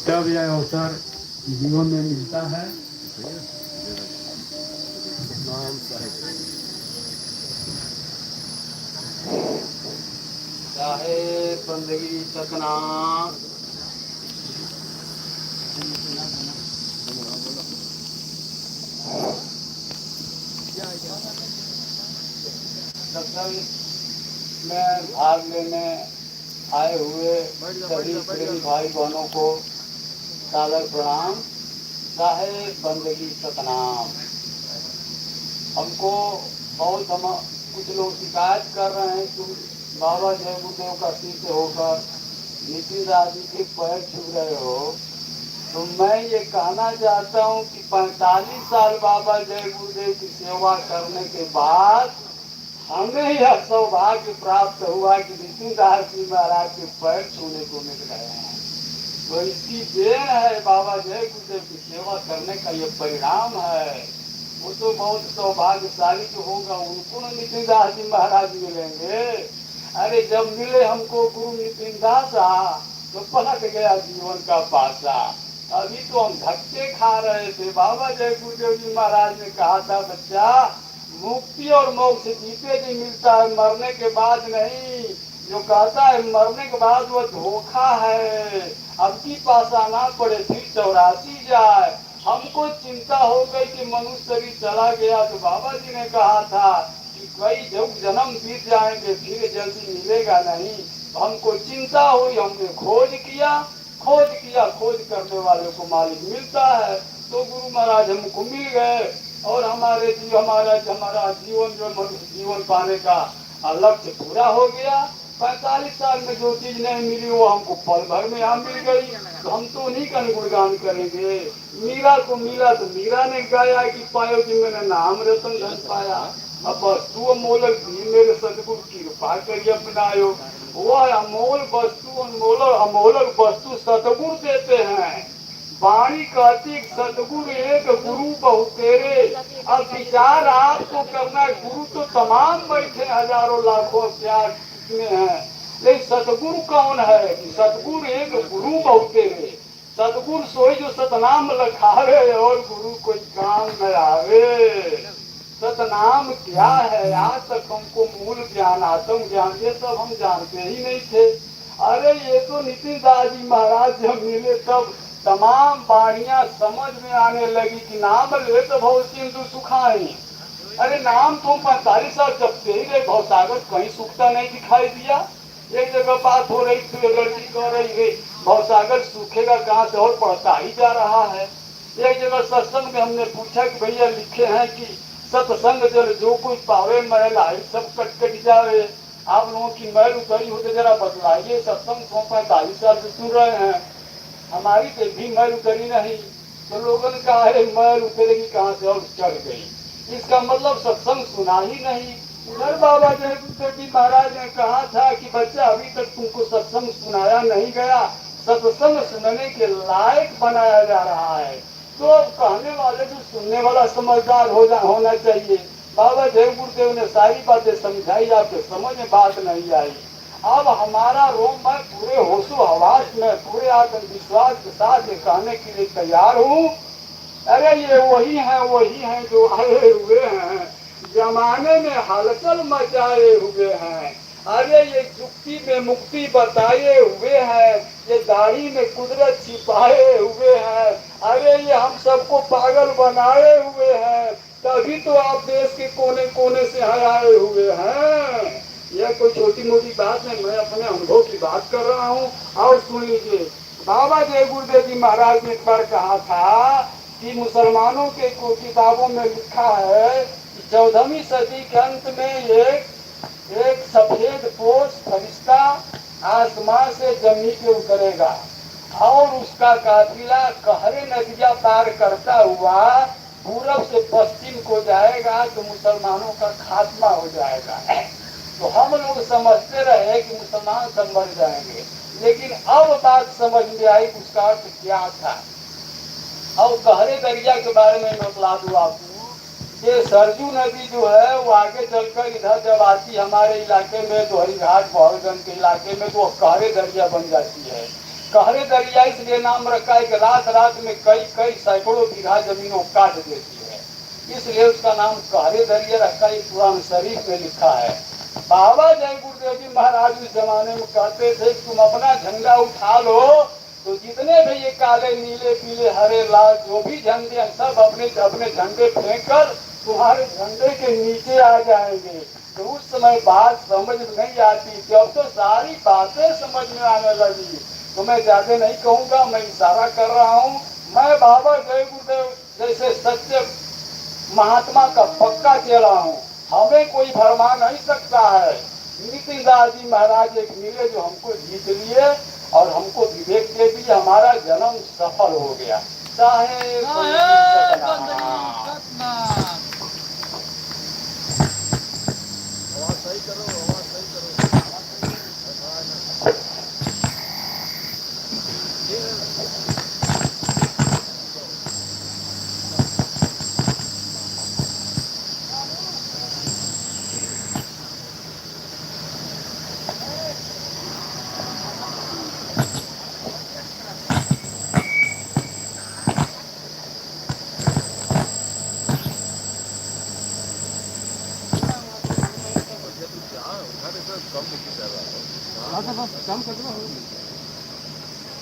तब यह अवसर जीवन में मिलता है। चाहे बंदगी सतना सत्संग में भाग लेने आए हुए सभी प्रेमी भाई बहनों को सादर प्रणाम। चाहे बंदगी सतनाम। हमको बहुत हम कुछ लोग शिकायत कर रहे हैं कि बाबा जय गुरुदेव का शिष्य होकर नितिन दास जी के पैर छू रहे हो। तो मैं ये कहना चाहता हूँ कि 45 साल बाबा जय गुरुदेव की सेवा करने के बाद हमें यह सौभाग्य प्राप्त हुआ कि नितिन दास जी महाराज के पैर छूने को मिल रहे हैं। तो इसकी देन है, बाबा जय गुरुदेव की सेवा करने का ये परिणाम है। वो तो बहुत सौभाग्यशाली जो होगा उनको न नितिन दास जी महाराज मिलेंगे। अरे जब मिले हमको गुरु नितिन दास तो पलट गया जीवन का पासा। अभी तो हम धक्के खा रहे थे। बाबा जय गुरुदेव जी महाराज ने कहा था, बच्चा मुक्ति और मोक्ष जीते जी मिलता है, मरने के बाद नहीं। जो कहता है मरने के बाद वो धोखा है। अब की पासा ना पड़े फिर 84 जाए। हमको चिंता हो गई कि मनुष्य शरीर चला गया। तो बाबा जी ने कहा था कि कई जन्म बीत जाएंगे फिर जल्दी मिलेगा नहीं। हमको चिंता हुई, हमने खोज किया। खोज करने वाले को मालिक मिलता है। तो गुरु महाराज हमको मिल गए और हमारा जीवन जो मनुष्य जीवन पाने का लक्ष्य पूरा हो गया। 45 साल में जो चीज नहीं मिली वो हमको पल भर में यहाँ मिल गई। तो हम तो उन्हीं का गुणगान करेंगे। मीरा को मिला तो मीरा ने गाया कि पायो कि मैंने नाम रतन धन पाया। अब वस्तु अमोलक भी मेरे सदगुरु कृपा करिए अपनायो। वह अमोल वस्तु अमोलक वस्तु सदगुरु देते हैं। वाणी कहती सदगुरु एक गुरु बहुतेरे। अब विचार आपको करना है, गुरु तो तमाम बैठे हजारों लाखों प्यार में है, लेकिन सतगुरु कौन है? कि सतगुरु एक गुरु बहुतेरे। सतगुरु सोई जो सतनाम लखावे और गुरु कोई काम न आवे। सतनाम क्या है? आज तक हमको मूल ज्ञान आत्म ज्ञान ये सब हम जानते ही नहीं थे। अरे ये तो नितिन दास जी महाराज जब मिले तब तमाम बाणियां समझ में आने लगी कि नाम ले तो भव सिंधु सुखाई। अरे नाम तुम 45 साल जपते ही रहे, भवसागर कहीं सूखता नहीं दिखाई दिया। एक जगह बात हो रही थी, लड़की कह रही है भवसागर सूखेगा कहाँ से, और बढ़ता ही जा रहा है। एक जगह सत्संग में हमने पूछा कि भैया लिखे हैं कि सत्संग जल जो कोई पावे मैल आई सब कट कट जावे। आप लोगों की मैल उतरी हो तो जरा बतलाइए। सत्संग को 45 साल से सुन रहे हैं, हमारी तो भी मैल उतरी नहीं। तो लोगों ने कहा है मैल उतरेगी कहाँ से और चढ़ गई। इसका मतलब सत्संग सुना ही नहीं। उधर बाबा जय गुरुदेव जी महाराज ने कहा था कि बच्चा अभी तक तुमको सत्संग सुनाया नहीं गया, सत्संग सुनने के लायक बनाया जा रहा है। तो अब कहने वाले जो सुनने वाला समझदार होना चाहिए। बाबा जय गुरुदेव ने सारी बातें समझाई, आपके समझ में बात नहीं आई। अब हमारा रोम मैं पूरे होशो हवास में पूरे आत्मविश्वास के साथ ये कहने के लिए तैयार हूँ, अरे ये वही है जो आए हुए हैं, जमाने में हलचल मचाए हुए हैं। अरे ये युक्ति में मुक्ति बताए हुए हैं, ये दाढ़ी में कुदरत छिपाए हुए हैं। अरे ये हम सबको पागल बनाए हुए हैं, तभी तो आप देश के कोने कोने से आए हुए हैं। यह कोई छोटी मोटी बात नहीं, मैं अपने अनुभव की बात कर रहा हूँ। और सुन लीजिए, बाबा जय गुरुदेव जी महाराज ने एक बार कहा था कि मुसलमानों के किताबों में लिखा है कि 14वीं सदी के अंत में एक सफेद पोष फरिश्ता आसमान से जमीन पे उतरेगा और उसका काफिला कहरे नदियां पार करता हुआ पूरब से पश्चिम को जाएगा तो मुसलमानों का खात्मा हो जाएगा। तो हम लोग समझते रहे कि मुसलमान सब मर जाएंगे, लेकिन अब बात समझ में आई उसका अर्थ क्या था। और गहरे दरिया के बारे में बतला दूं आपको। ये सरजू नदी जो है वो आगे चलकर इधर जब आती हमारे इलाके में तो हरिघाट बहलगंज के इलाके में तो गहरे दरिया बन जाती है। कहरे दरिया इसलिए नाम रखा है कि रात रात में कई कई सैकड़ों बीघा जमीनों काट देती है, इसलिए उसका नाम कहरे दरिया रखा है। कुरान शरीफ में लिखा है। बाबा जय गुरुदेव जी महाराज उस जमाने में कहते थे तुम अपना झंडा उठा लो तो जितने भी ये काले नीले पीले हरे लाल जो भी झंडे हैं सब अपने अपने झंडे फेंक कर तुम्हारे झंडे के नीचे आ जाएंगे। तो उस समय बात समझ नहीं आती, जब तो सारी बातें समझ में आने लगी। तो मैं ज्यादा नहीं कहूँगा, मैं इशारा कर रहा हूँ। मैं बाबा जय गुरुदेव जैसे सच्चे महात्मा का पक्का चेला हूँ, हमें कोई भरमा नहीं सकता है। नितिन दास जी महाराज एक मिले जो हमको जीत लिए और हमको विवेक दे दिए, हमारा जन्म सफल हो गया। चाहे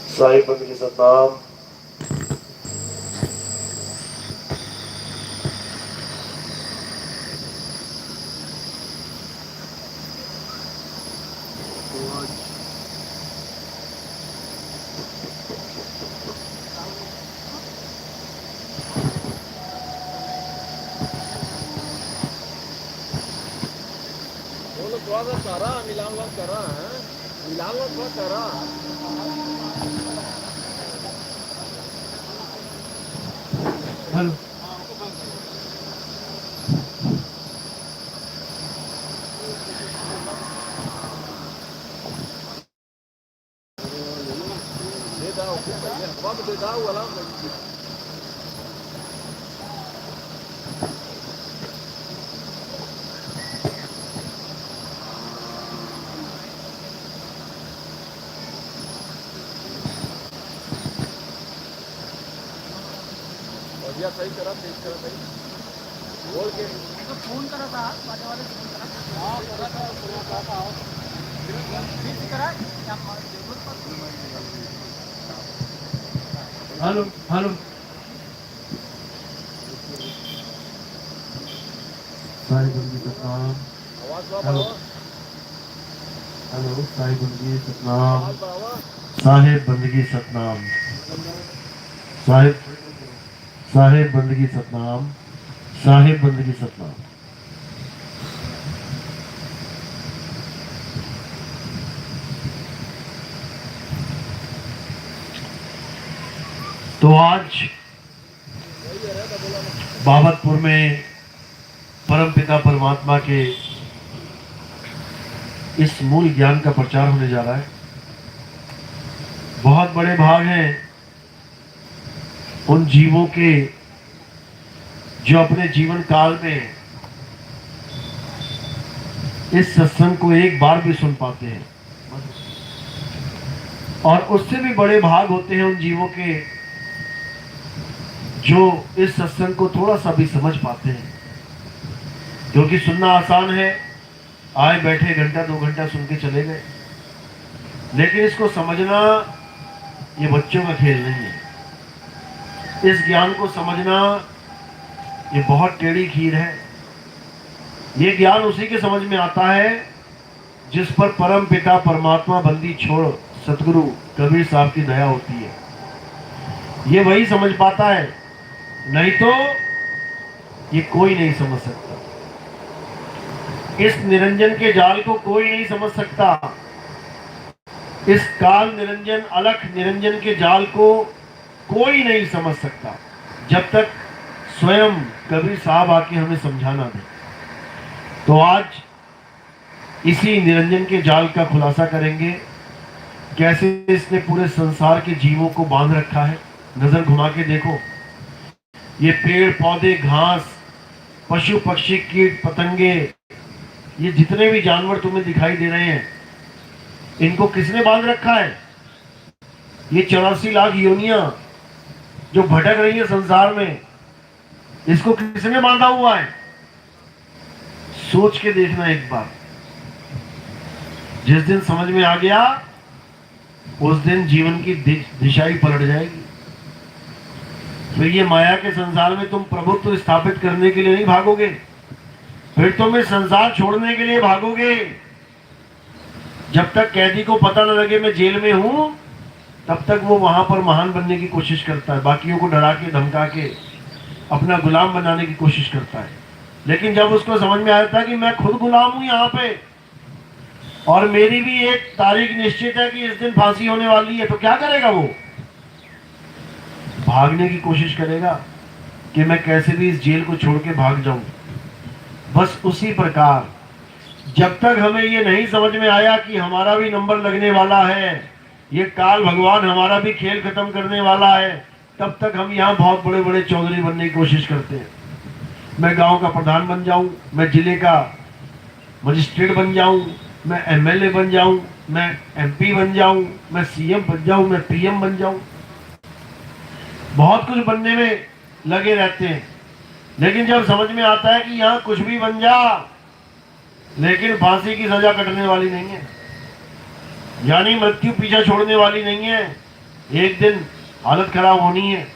साहिब बंदगी सतनाम। थोड़ा सा करा मिलान करा है, मिलान थोड़ा करा। हेलो दे दाओ बाप दे दाओ वाला बढ़िया सही करा, तेज करा सही बोल के तो फोन करा था बाजे वाले फोन करा। हाँ करा था, सुना था फिर करा क्या जरूरत पड़ती है। हेलो हेलो साहिब बंदगी सतनाम। आवाज हेलो बढ़ाओ, हेलो साहिब बंदगी सतनाम। आवाज बढ़ाओ। साहिब बंदगी सतनाम। साहिब साहिब बंदगी सतनाम। साहिब बंदगी सतनाम। तो आज बाबतपुर में परमपिता परमात्मा के इस मूल ज्ञान का प्रचार होने जा रहा है। बहुत बड़े भाग हैं उन जीवों के जो अपने जीवन काल में इस सत्संग को एक बार भी सुन पाते हैं, और उससे भी बड़े भाग होते हैं उन जीवों के जो इस सत्संग को थोड़ा सा भी समझ पाते हैं। क्योंकि सुनना आसान है, आए बैठे घंटा 2 घंटा सुन के चले गए, लेकिन इसको समझना ये बच्चों का खेल नहीं है। इस ज्ञान को समझना ये बहुत टेढ़ी खीर है। ये ज्ञान उसी के समझ में आता है जिस पर परम पिता परमात्मा बंदी छोड़ सतगुरु कबीर साहब की दया होती है। ये वही समझ पाता है, नहीं तो ये कोई नहीं समझ सकता। इस निरंजन के जाल को कोई नहीं समझ सकता। इस काल निरंजन अलख निरंजन के जाल को कोई नहीं समझ सकता जब तक स्वयं कबीर साहब आके हमें समझाना दे। तो आज इसी निरंजन के जाल का खुलासा करेंगे, कैसे इसने पूरे संसार के जीवों को बांध रखा है। नजर घुमा के देखो, ये पेड़ पौधे घास पशु पक्षी कीट पतंगे, ये जितने भी जानवर तुम्हें दिखाई दे रहे हैं, इनको किसने बांध रखा है? ये 84 लाख योनियां जो भटक रही है संसार में, इसको किसने बांधा हुआ है? सोच के देखना एक बार। जिस दिन समझ में आ गया उस दिन जीवन की दिशा ही पलट जाएगी। फिर ये माया के संसार में तुम प्रभुत्व स्थापित करने के लिए नहीं भागोगे, फिर तुम इस संसार छोड़ने के लिए भागोगे। जब तक कैदी को पता न लगे मैं जेल में हूं, तब तक वो वहां पर महान बनने की कोशिश करता है, बाकियों को डरा के धमका के अपना गुलाम बनाने की कोशिश करता है। लेकिन जब उसको समझ में आता है कि मैं खुद गुलाम हूं यहाँ पे और मेरी भी एक तारीख निश्चित है कि इस दिन फांसी होने वाली है, तो क्या करेगा? वो भागने की कोशिश करेगा कि मैं कैसे भी इस जेल को छोड़ के भाग जाऊं। बस उसी प्रकार जब तक हमें ये नहीं समझ में आया कि हमारा भी नंबर लगने वाला है, ये काल भगवान हमारा भी खेल खत्म करने वाला है, तब तक हम यहाँ बहुत बड़े बड़े चौधरी बनने की कोशिश करते हैं। मैं गांव का प्रधान बन जाऊं, मैं जिले का मजिस्ट्रेट बन जाऊं, मैं एमएलए बन जाऊं, मैं एमपी बन जाऊं, मैं सीएम बन जाऊं, मैं पीएम बन जाऊं। बहुत कुछ बनने में लगे रहते हैं, लेकिन जब समझ में आता है कि यहाँ कुछ भी बन जा, लेकिन फांसी की सजा कटने वाली नहीं है, यानी मृत्यु पीछा छोड़ने वाली नहीं है। एक दिन हालत खराब होनी है,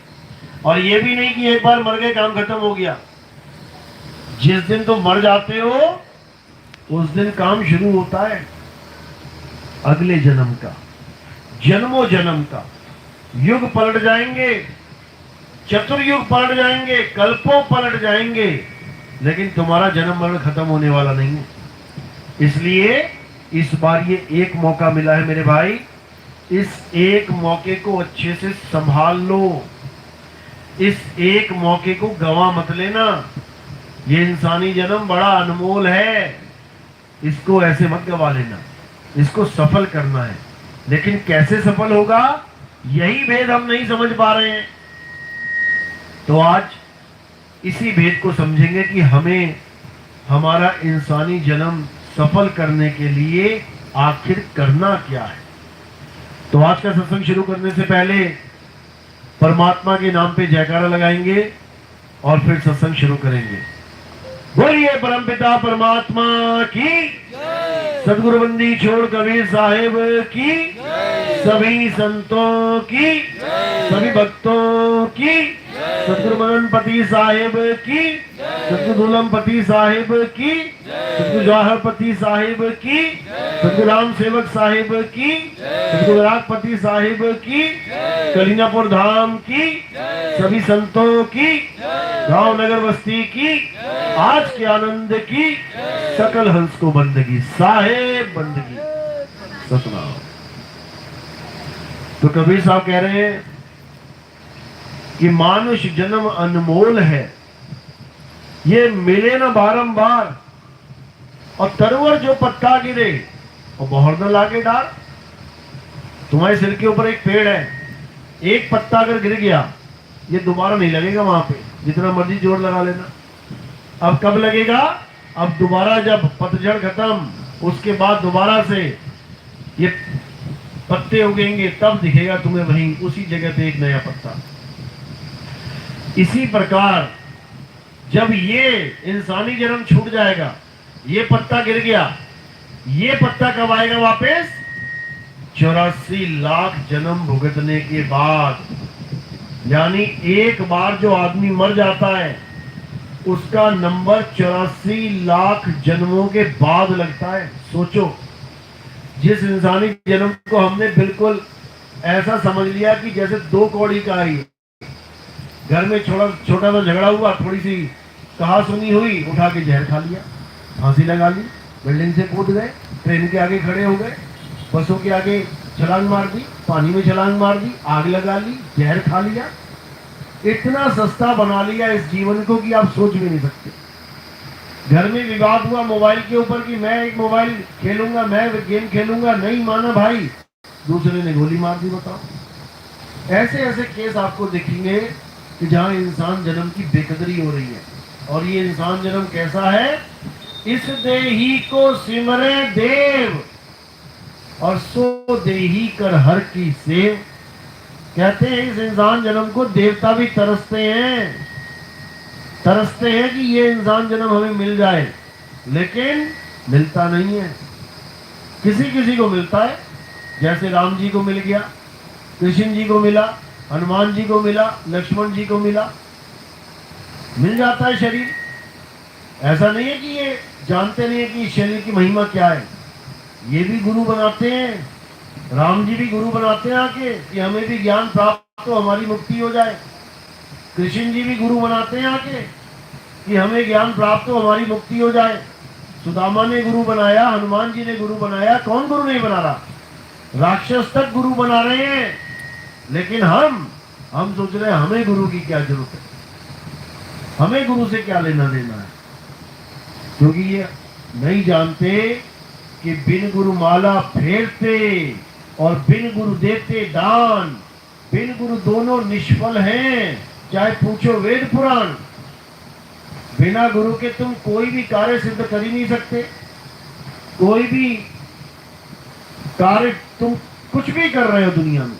और ये भी नहीं कि एक बार मर गए काम खत्म हो गया। जिस दिन तुम मर जाते हो उस दिन काम शुरू होता है अगले जन्म का, जन्मों जन्म का। युग पलट जाएंगे, चतुर्युग पलट जाएंगे, कल्पों पलट जाएंगे, लेकिन तुम्हारा जन्म मरण खत्म होने वाला नहीं है। इसलिए इस बार ये एक मौका मिला है मेरे भाई, इस एक मौके को अच्छे से संभाल लो, इस एक मौके को गंवा मत लेना। ये इंसानी जन्म बड़ा अनमोल है, इसको ऐसे मत गवा लेना, इसको सफल करना है। लेकिन कैसे सफल होगा, यही भेद हम नहीं समझ पा रहे हैं। तो आज इसी भेद को समझेंगे कि हमें हमारा इंसानी जन्म सफल करने के लिए आखिर करना क्या है। तो आज का सत्संग शुरू करने से पहले परमात्मा के नाम पे जयकारा लगाएंगे और फिर सत्संग शुरू करेंगे। बोलिए परमपिता परमात्मा की, सदगुरु बंदी छोड़ कबीर साहिब की, सभी संतों की, सभी भक्तों की, सदगुरु मदनपति साहिब की, सदगुरु दुलमपति साहिब की, सदगुरु जवाहरपति साहिब की, सदगुरु राम सेवक साहिब की, सदगुरु रागपति साहिब की, कलीनापुर धाम की, सभी संतों की, गांव नगर बस्ती की, आज के आनंद की, सकल हंस को बंदगी, साहेब बंदगी, सतनाम। तो कबीर साहब कह रहे हैं कि मानुष जन्म अनमोल है, ये मिले ना बारंबार, और तरवर जो पत्ता गिरे और बहुत न लागे डार। तुम्हारे सिर के ऊपर एक पेड़ है, एक पत्ता अगर गिर गया ये दोबारा नहीं लगेगा वहां पे, जितना मर्जी जोर लगा लेना। अब कब लगेगा? अब दोबारा जब पतझड़ खत्म, उसके बाद दोबारा से ये पत्ते उगेंगे, तब दिखेगा तुम्हें वहीं उसी जगह पे एक नया पत्ता। इसी प्रकार जब ये इंसानी जन्म छूट जाएगा, ये पत्ता गिर गया, ये पत्ता कब आएगा वापस? 84 लाख जन्म भुगतने के बाद। यानी एक बार जो आदमी मर जाता है उसका नंबर 84 लाख जन्मों के बाद लगता है। सोचो, जिस इंसानी जन्म को हमने बिल्कुल ऐसा समझ लिया कि जैसे 2 कौड़ी का ही, घर में छोटा सा झगड़ा हुआ, थोड़ी सी कहा सुनी हुई, उठा के जहर खा लिया, फांसी लगा ली, बिल्डिंग से कूद गए, ट्रेन के आगे खड़े हो गए, बसों के आगे छलांग मार दी, पानी में छलांग मार दी, आग लगा ली, जहर खा लिया। इतना सस्ता बना लिया इस जीवन को कि आप सोच भी नहीं सकते। घर में विवाद हुआ मोबाइल के ऊपर कि मैं एक मोबाइल खेलूंगा, मैं गेम खेलूंगा, नहीं माना भाई, दूसरे ने गोली मार दी। बताओ, ऐसे ऐसे केस आपको दिखेंगे कि जहां इंसान जन्म की बेकदरी हो रही है। और ये इंसान जन्म कैसा है? इस देही को सिमरे देव और सो देही कर हर की सेव, कहते हैं इस इंसान जन्म को देवता भी तरसते हैं कि ये इंसान जन्म हमें मिल जाए, लेकिन मिलता नहीं है। किसी किसी को मिलता है, जैसे राम जी को मिल गया, कृष्ण जी को मिला, हनुमान जी को मिला, लक्ष्मण जी को मिला, मिल जाता है शरीर। ऐसा नहीं है कि ये जानते नहीं है कि इस शरीर की महिमा क्या है। ये भी गुरु बनाते हैं, राम जी भी गुरु बनाते हैं आके कि हमें भी ज्ञान प्राप्त हो, हमारी मुक्ति हो जाए। कृष्ण जी भी गुरु बनाते हैं आके कि हमें ज्ञान प्राप्त हो, हमारी मुक्ति हो जाए। सुदामा ने गुरु बनाया, हनुमान जी ने गुरु बनाया, कौन गुरु नहीं बना रहा? राक्षस तक गुरु बना रहे हैं। लेकिन हम सोच रहे हैं हमें गुरु की क्या जरूरत है, हमें गुरु से क्या लेना देना है, क्योंकि ये नहीं जानते कि बिन गुरु माला फेरते और बिन गुरु देते दान, बिन गुरु दोनों निष्फल हैं, चाहे पूछो वेद पुराण। बिना गुरु के तुम कोई भी कार्य सिद्ध कर ही नहीं सकते। कोई भी कार्य, तुम कुछ भी कर रहे हो दुनिया में,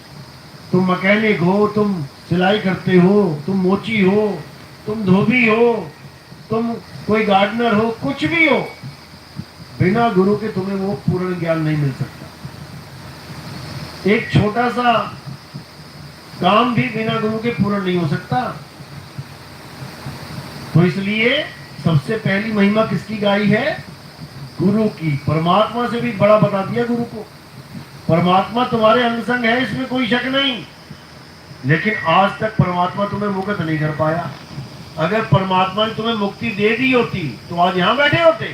तुम मैकेनिक हो, तुम सिलाई करते हो, तुम मोची हो, तुम धोबी हो, तुम कोई गार्डनर हो, कुछ भी हो, बिना गुरु के तुम्हें वो पूर्ण ज्ञान नहीं मिल सकता। एक छोटा सा काम भी बिना गुरु के पूर्ण नहीं हो सकता। तो इसलिए सबसे पहली महिमा किसकी गाई है? गुरु की। परमात्मा से भी बड़ा बता दिया गुरु को। परमात्मा तुम्हारे अंग संग है, इसमें कोई शक नहीं, लेकिन आज तक परमात्मा तुम्हें मुक्त नहीं कर पाया। अगर परमात्मा ने तुम्हें मुक्ति दे दी होती तो आज यहां बैठे होते।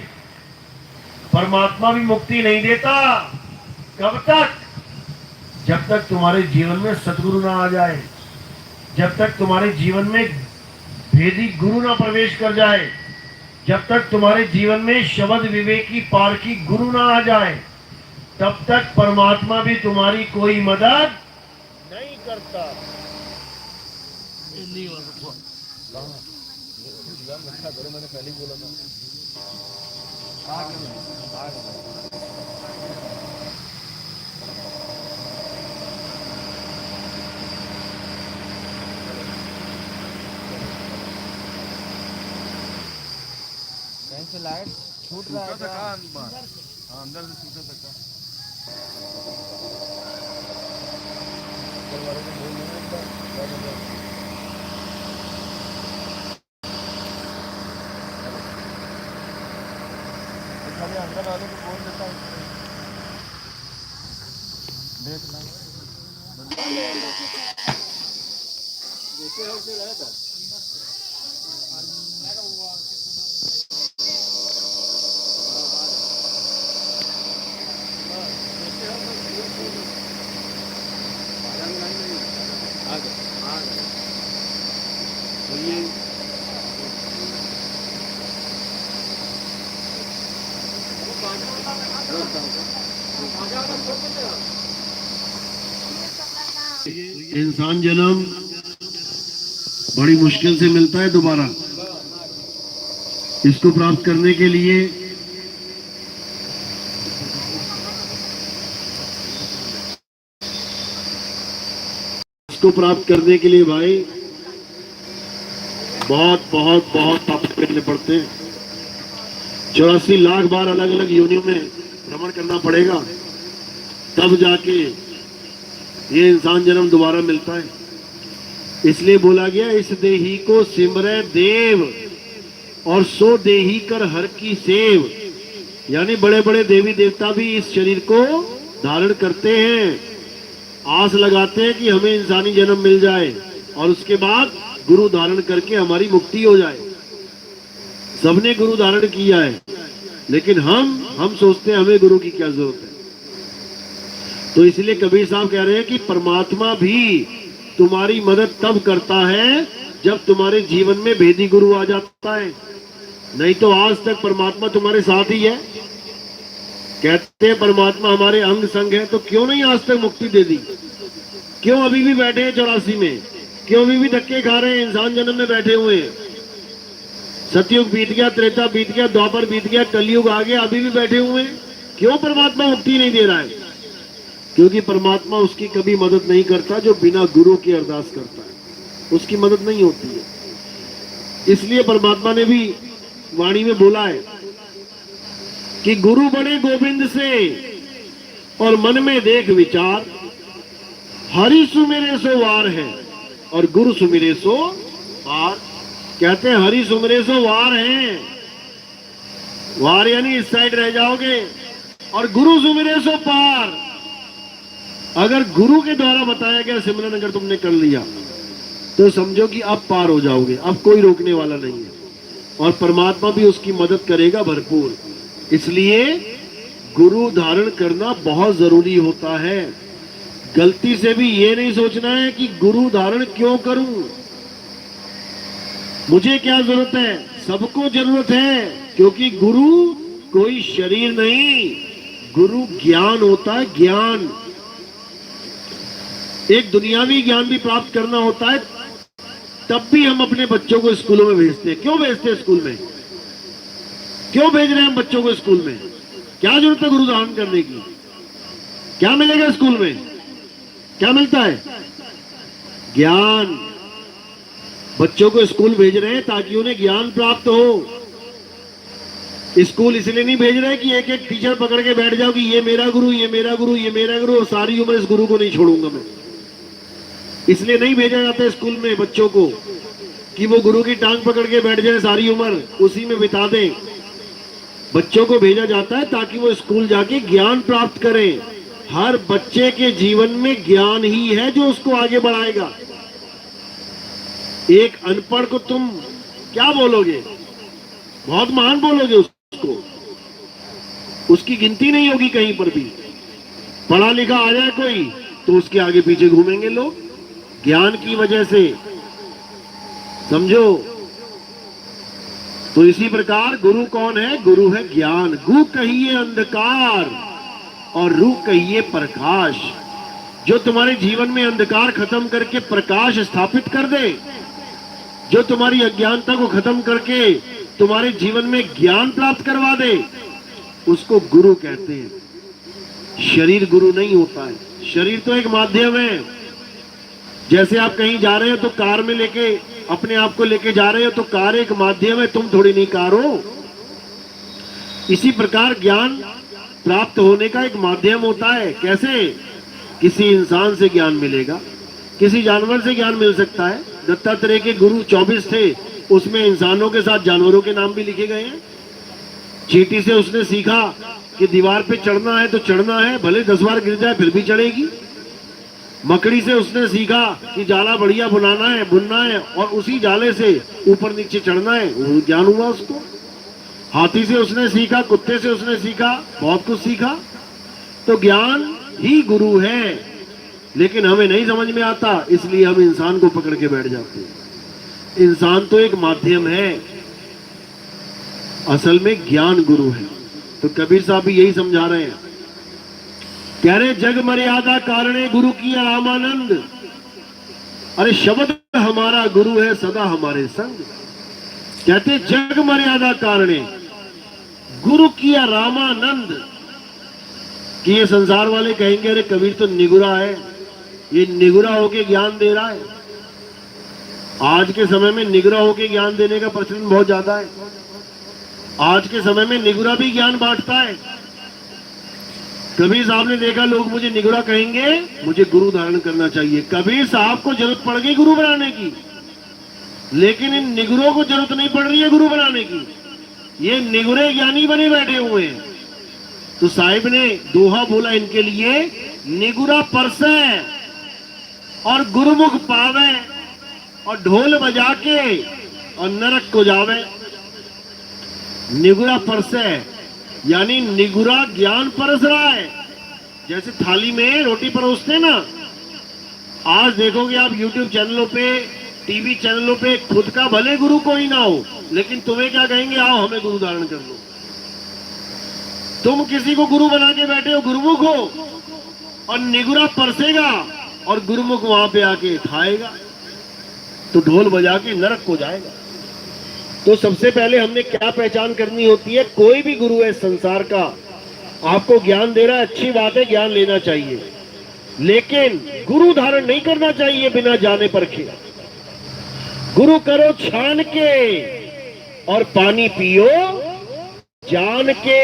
परमात्मा भी मुक्ति नहीं देता। कब तक? जब तक तुम्हारे जीवन में सतगुरु ना आ जाए, जब तक तुम्हारे जीवन में भेदी गुरु ना प्रवेश कर जाए, जब तक तुम्हारे जीवन में शब्द विवेकी पारखी गुरु ना आ जाए, तब तक परमात्मा भी तुम्हारी कोई मदद नहीं करता। मैंने पहले बोला था। से लाइट छूट रहा है क्या? अंदर से छूटा था। अंदर वाले को बोल देता हूँ, देखना जैसे रहता। इंसान जन्म बड़ी मुश्किल से मिलता है दोबारा। इसको प्राप्त करने के लिए भाई बहुत पाप करने पड़ते हैं। 84 लाख बार अलग अलग योनियों में भ्रमण करना पड़ेगा, तब जाके ये इंसान जन्म दोबारा मिलता है। इसलिए बोला गया, इस देही को सिमरे देव और सो देही कर हर की सेव। यानी बड़े बड़े देवी देवता भी इस शरीर को धारण करते हैं, आस लगाते हैं कि हमें इंसानी जन्म मिल जाए और उसके बाद गुरु धारण करके हमारी मुक्ति हो जाए। सबने गुरु धारण किया है, लेकिन हम सोचते हैं हमें गुरु की क्या जरूरत है। तो इसलिए कबीर साहब कह रहे हैं कि परमात्मा भी तुम्हारी मदद तब करता है जब तुम्हारे जीवन में भेदी गुरु आ जाता है, नहीं तो आज तक परमात्मा तुम्हारे साथ ही है। कहते हैं परमात्मा हमारे अंग संग है, तो क्यों नहीं आज तक मुक्ति दे दी? क्यों अभी भी बैठे हैं 84 में? क्यों अभी भी धक्के खा रहे हैं? इंसान जन्म में बैठे हुए हैं। सतयुग बीत गया, त्रेता बीत गया, द्वापर बीत गया, कलयुग आ गया, अभी भी बैठे हुए हैं। क्यों परमात्मा मुक्ति नहीं दे रहा है? क्योंकि परमात्मा उसकी कभी मदद नहीं करता जो बिना गुरु की अरदास करता है, उसकी मदद नहीं होती है। इसलिए परमात्मा ने भी वाणी में बोला है कि गुरु बड़े गोविंद से और मन में देख विचार, हरि सुमिरे सो वार है और गुरु सुमिरे सो पार। कहते हैं हरि सुमिरे सो वार है, वार यानी इस साइड रह जाओगे, और गुरु सुमिरे सो पार। अगर गुरु के द्वारा बताया गया सिमरन अगर तुमने कर लिया तो समझो कि अब पार हो जाओगे, अब कोई रोकने वाला नहीं है, और परमात्मा भी उसकी मदद करेगा भरपूर। इसलिए गुरु धारण करना बहुत जरूरी होता है। गलती से भी ये नहीं सोचना है कि गुरु धारण क्यों करूं, मुझे क्या जरूरत है। सबको जरूरत है, क्योंकि गुरु कोई शरीर नहीं, गुरु ज्ञान होता है, ज्ञान। एक दुनियावी ज्ञान भी प्राप्त करना होता है, तब भी हम अपने बच्चों को स्कूलों में भेजते हैं। क्यों भेजते हैं स्कूल में, क्यों भेज रहे हैं हम बच्चों को स्कूल में? क्या जरूरत है गुरु धारण करने की? क्या मिलेगा स्कूल में? क्या मिलता है? ज्ञान। बच्चों को स्कूल भेज रहे हैं ताकि उन्हें ज्ञान प्राप्त हो। स्कूल इसलिए नहीं भेज रहे कि एक एक टीचर पकड़ के बैठ जाओ कि ये मेरा गुरु, ये मेरा गुरु, ये मेरा गुरु, और सारी उम्र इस गुरु को नहीं छोड़ूंगा मैं। इसलिए नहीं भेजा जाता स्कूल में बच्चों को कि वो गुरु की टांग पकड़ के बैठ जाए सारी उम्र, उसी में बिता दें। बच्चों को भेजा जाता है ताकि वो स्कूल जाके ज्ञान प्राप्त करें। हर बच्चे के जीवन में ज्ञान ही है जो उसको आगे बढ़ाएगा। एक अनपढ़ को तुम क्या बोलोगे? बहुत महान बोलोगे उसको, उसकी गिनती नहीं होगी कहीं पर भी। पढ़ा लिखा आ जाए कोई तो उसके आगे पीछे घूमेंगे लोग, ज्ञान की वजह से, समझो। तो इसी प्रकार गुरु कौन है? गुरु है ज्ञान। गु कहिए अंधकार और रू कहिए प्रकाश। जो तुम्हारे जीवन में अंधकार खत्म करके प्रकाश स्थापित कर दे, जो तुम्हारी अज्ञानता को खत्म करके तुम्हारे जीवन में ज्ञान प्राप्त करवा दे, उसको गुरु कहते हैं। शरीर गुरु नहीं होता है, शरीर तो एक माध्यम है। जैसे आप कहीं जा रहे हो तो कार में लेके अपने आप को लेके जा रहे हो तो कार एक माध्यम है, तुम थोड़ी नहीं कार हो। इसी प्रकार ज्ञान प्राप्त होने का एक माध्यम होता है। कैसे? किसी इंसान से ज्ञान मिलेगा, किसी जानवर से ज्ञान मिल सकता है। दत्तात्रेय के गुरु 24 थे, उसमें इंसानों के साथ जानवरों के नाम भी लिखे गए हैं। चींटी से उसने सीखा कि दीवार पे चढ़ना है तो चढ़ना है, भले 10 बार गिर जाए फिर भी चढ़ेगी। मकड़ी से उसने सीखा कि जाला बढ़िया बुनना है और उसी जाले से ऊपर नीचे चढ़ना है, वो ज्ञान हुआ उसको। हाथी से उसने सीखा, कुत्ते से उसने सीखा, बहुत कुछ सीखा। तो ज्ञान ही गुरु है, लेकिन हमें नहीं समझ में आता, इसलिए हम इंसान को पकड़ के बैठ जाते हैं। इंसान तो एक माध्यम है, असल में ज्ञान गुरु है। तो कबीर साहब भी यही समझा रहे हैं, कह रहे जग मर्यादा कारणे गुरु की रामानंद। अरे शब्द हमारा गुरु है सदा हमारे संग। कहते जग मर्यादा कारणे गुरु किया रामानंद। कि ये संसार वाले कहेंगे अरे कबीर तो निगुरा है, ये निगुरा होके ज्ञान दे रहा है। आज के समय में निगुरा होके ज्ञान देने का प्रचलन बहुत ज्यादा है। आज के समय में निगुरा भी ज्ञान बांटता है। कबीर साहब ने देखा लोग मुझे निगुरा कहेंगे, मुझे गुरु धारण करना चाहिए। कबीर साहब को जरूरत पड़ गई गुरु बनाने की, लेकिन इन निगुरों को जरूरत नहीं पड़ रही है गुरु बनाने की। ये निगुरे ज्ञानी बने बैठे हुए हैं। तो साहिब ने दोहा बोला इनके लिए, निगुरा परसे और गुरुमुख पावे और ढोल बजा के और नरक को जावे। निगुरा परसे यानी निगुरा ज्ञान परस रहा है। जैसे थाली में रोटी परोसते ना, आज देखोगे आप YouTube चैनलों पे, टीवी चैनलों पे, खुद का भले गुरु कोई ना हो, लेकिन तुम्हें क्या कहेंगे, आओ हमें गुरु धारण कर लो। तुम किसी को गुरु बना के बैठे हो, गुरुमुख हो, और निगुरा परसेगा और गुरुमुख वहां पे आके खाएगा, तो ढोल बजा के नरक को जाएगा। तो सबसे पहले हमने क्या पहचान करनी होती है? कोई भी गुरु है संसार का, आपको ज्ञान दे रहा है, अच्छी बात है, ज्ञान लेना चाहिए, लेकिन गुरु धारण नहीं करना चाहिए बिना जाने परखे। गुरु करो छान के और पानी पियो जान के।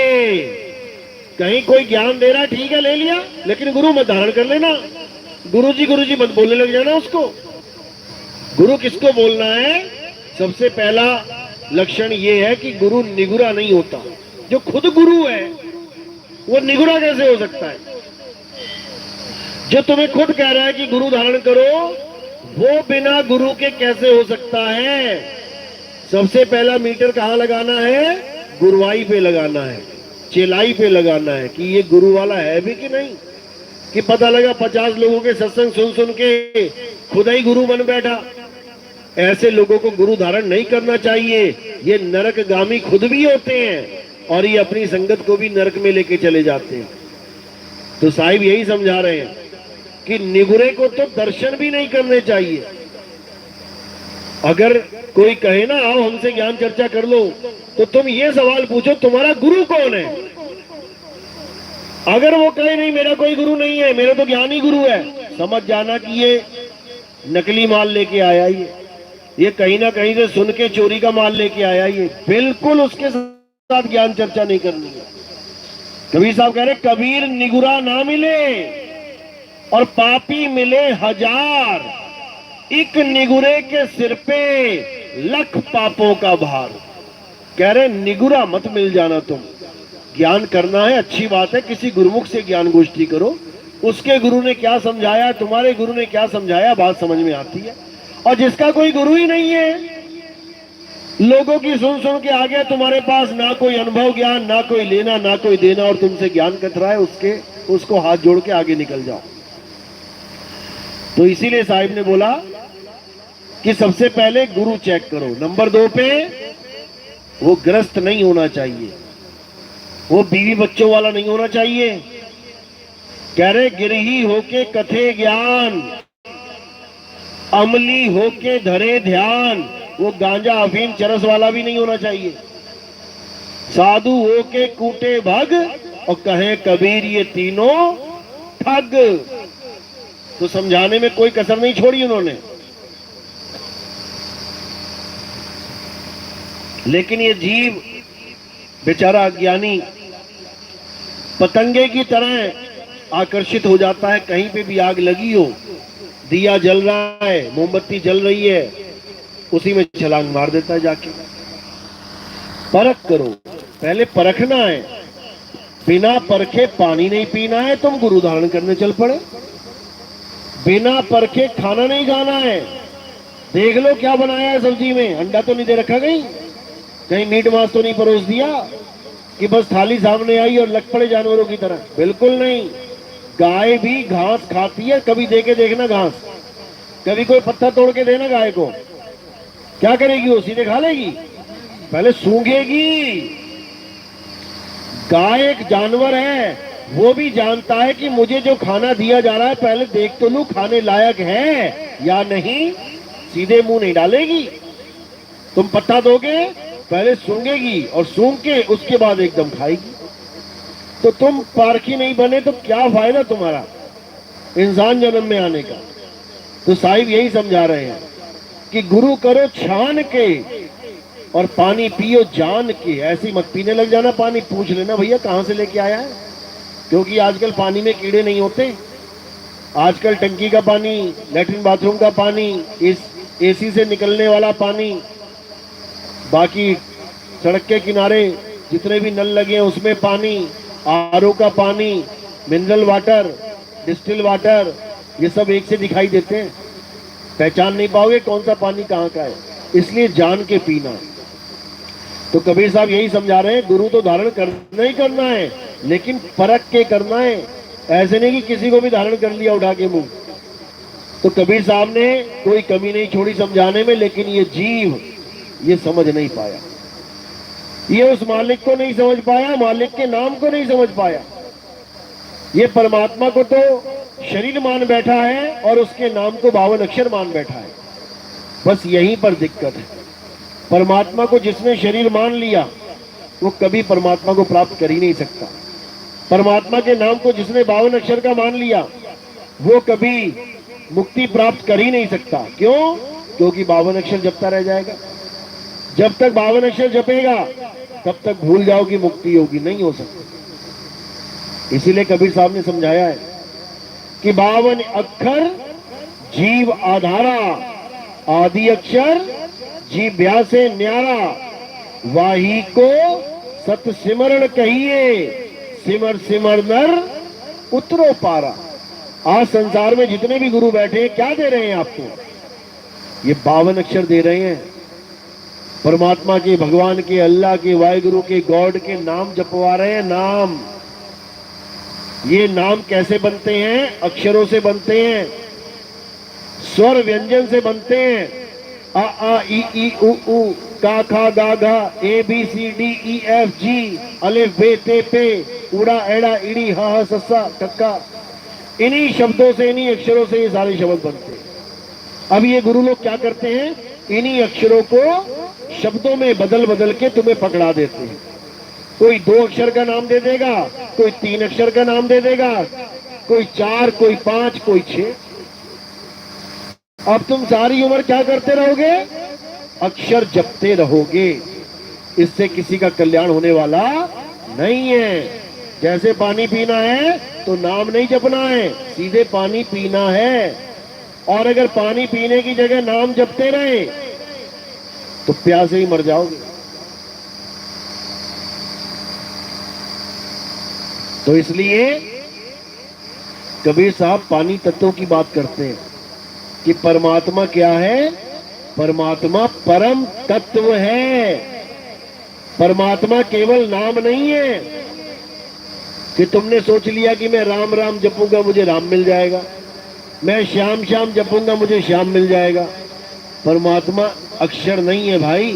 कहीं कोई ज्ञान दे रहा, ठीक है ले लिया, लेकिन गुरु मत धारण कर लेना। गुरुजी मत बोलने लग जाना उसको। गुरु किसको बोलना है? सबसे पहला लक्षण ये है कि गुरु निगुरा नहीं होता। जो खुद गुरु है वो निगुरा कैसे हो सकता है? जो तुम्हें खुद कह रहा है कि गुरु धारण करो, वो बिना गुरु के कैसे हो सकता है? सबसे पहला मीटर कहां लगाना है? गुरुवाई पे लगाना है, चेलाई पे लगाना है कि ये गुरु वाला है भी कि नहीं। कि पता लगा 50 लोगों के सत्संग सुन सुन के खुद ही गुरु बन बैठा। ऐसे लोगों को गुरु धारण नहीं करना चाहिए। ये नरकगामी खुद भी होते हैं और ये अपनी संगत को भी नरक में लेके चले जाते हैं। तो साहिब यही समझा रहे हैं कि निगुरे को तो दर्शन भी नहीं करने चाहिए। अगर कोई कहे ना आओ हमसे ज्ञान चर्चा कर लो, तो तुम ये सवाल पूछो तुम्हारा गुरु कौन है। अगर वो कहे नहीं मेरा कोई गुरु नहीं है, मेरा तो ज्ञानी गुरु है, समझ जाना कि ये नकली माल लेके आया, ये कहीं ना कहीं से सुन के चोरी का माल लेके आया। ये बिल्कुल उसके साथ ज्ञान चर्चा नहीं करनी है। कबीर साहब कह रहे कबीर निगुरा ना मिले और पापी मिले 1000, एक निगुरे के सिर पे लख पापों का भार। कह रहे निगुरा मत मिल जाना तुम। ज्ञान करना है, अच्छी बात है, किसी गुरुमुख से ज्ञान गोष्ठी करो, उसके गुरु ने क्या समझाया, तुम्हारे गुरु ने क्या समझाया, बात समझ में आती है। और जिसका कोई गुरु ही नहीं है, लोगों की सुन सुन के आ गया तुम्हारे पास, ना कोई अनुभव ज्ञान, ना कोई लेना ना कोई देना, और तुमसे ज्ञान कतरा है, उसको हाथ जोड़ के आगे निकल जाओ। तो इसीलिए साहिब ने बोला कि सबसे पहले गुरु चेक करो। नंबर 2 पे वो ग्रस्त नहीं होना चाहिए, वो बीवी बच्चों वाला नहीं होना चाहिए। कह रहे गिरही होके कथे ज्ञान, अमली होके धरे ध्यान। वो गांजा अफीम चरस वाला भी नहीं होना चाहिए। साधु होके कूटे भग और कहे कबीर ये तीनों ठग। तो समझाने में कोई कसर नहीं छोड़ी उन्होंने। लेकिन ये जीव बेचारा अज्ञानी पतंगे की तरह आकर्षित हो जाता है। कहीं पे भी आग लगी हो, दिया जल रहा है, मोमबत्ती जल रही है, उसी में छलांग मार देता है जाके। परख करो, पहले परखना है। बिना परखे पानी नहीं पीना है, तुम गुरु धारण करने चल पड़े। बिना परखे खाना नहीं खाना है। देख लो क्या बनाया है सब्जी में, अंडा तो नहीं दे रखा कहीं मीट मांस तो नहीं परोस दिया कि बस थाली सामने आई और लग पड़े जानवरों की तरह। बिल्कुल नहीं। गाय भी घास खाती है, कभी दे के देखना घास। कभी कोई पत्थर तोड़ के देना गाय को, क्या करेगी वो? सीधे खा लेगी? पहले सूंघेगी। गाय एक जानवर है, वो भी जानता है कि मुझे जो खाना दिया जा रहा है पहले देख तो लूं खाने लायक है या नहीं। सीधे मुंह नहीं डालेगी। तुम पत्ता दोगे, पहले सूंघेगी और सूंघ के उसके बाद एकदम खाएगी। तो तुम पारखी नहीं बने तो क्या फायदा तुम्हारा इंसान जन्म में आने का। तो साहिब यही समझा रहे हैं कि गुरु करो छान के और पानी पियो जान के। ऐसी मत पीने लग जाना पानी, पूछ लेना भैया कहां से लेके आया है, क्योंकि आजकल पानी में कीड़े नहीं होते। आजकल टंकी का पानी, लैट्रिन बाथरूम का पानी, एसी से निकलने वाला पानी, बाकी सड़क के किनारे जितने भी नल लगे हैं उसमें पानी, आरओ का पानी, मिनरल वाटर, डिस्टिल वाटर, ये सब एक से दिखाई देते हैं। पहचान नहीं पाओगे कौन सा पानी कहाँ का है। इसलिए जान के पीना है। तो कबीर साहब यही समझा रहे हैं, गुरु तो धारण करना ही करना है, लेकिन परख के करना है। ऐसे नहीं कि किसी को भी धारण कर लिया उठा के मुंह। तो कबीर साहब ने कोई कमी नहीं छोड़ी समझाने में, लेकिन ये जीव ये समझ नहीं पाया। ये उस मालिक को नहीं समझ पाया, मालिक के नाम को नहीं समझ पाया। ये परमात्मा को तो शरीर मान बैठा है और उसके नाम को 52 अक्षर मान बैठा है। बस यहीं पर दिक्कत है। परमात्मा को जिसने शरीर मान लिया वो कभी परमात्मा को प्राप्त कर ही नहीं सकता। परमात्मा के नाम को जिसने 52 अक्षर का मान लिया वो कभी मुक्ति प्राप्त कर ही नहीं सकता। क्यों? क्योंकि 52 अक्षर जपता रह जाएगा। जब तक 52 अक्षर जपेगा तब तक भूल जाओ कि मुक्ति होगी, नहीं हो सकती। इसीलिए कबीर साहब ने समझाया है कि 52 अक्षर जीव आधारा, आदि अक्षर जीव ब्यासे न्यारा, वाही को सत सिमरण कहिए, सिमर सिमर नर उतरो पारा। आज संसार में जितने भी गुरु बैठे हैं क्या दे रहे हैं आपको? ये 52 अक्षर दे रहे हैं। परमात्मा के, भगवान के, अल्लाह के, वाहिगुरु के, गॉड के नाम जपवा रहे हैं। नाम, ये नाम कैसे बनते हैं? अक्षरों से बनते हैं, स्वर व्यंजन से बनते हैं। आ आ ई ई उ उ, का खा गा घा, A B C D E F G, अलिफ बे ते पे, उड़ा एड़ा इड़ी हा हा सस्सा कक्का। इन्हीं शब्दों से, इन्हीं अक्षरों से ये सारे शब्द बनते हैं। अब ये गुरु लोग क्या करते हैं? इन्हीं अक्षरों को शब्दों में बदल बदल के तुम्हें पकड़ा देते हैं। कोई 2 अक्षर का नाम दे देगा, कोई 3 अक्षर का नाम दे देगा, कोई 4, कोई 5, कोई 6। अब तुम सारी उम्र क्या करते रहोगे? अक्षर जपते रहोगे। इससे किसी का कल्याण होने वाला नहीं है। जैसे पानी पीना है तो नाम नहीं जपना है, सीधे पानी पीना है। और अगर पानी पीने की जगह नाम जपते रहे तो प्यासे ही मर जाओगे। तो इसलिए कबीर साहब पानी तत्वों की बात करते हैं कि परमात्मा क्या है? परमात्मा परम तत्व है। परमात्मा केवल नाम नहीं है कि तुमने सोच लिया कि मैं राम राम जपूंगा मुझे राम मिल जाएगा, मैं श्याम श्याम जपूंगा मुझे श्याम मिल जाएगा। परमात्मा अक्षर नहीं है भाई,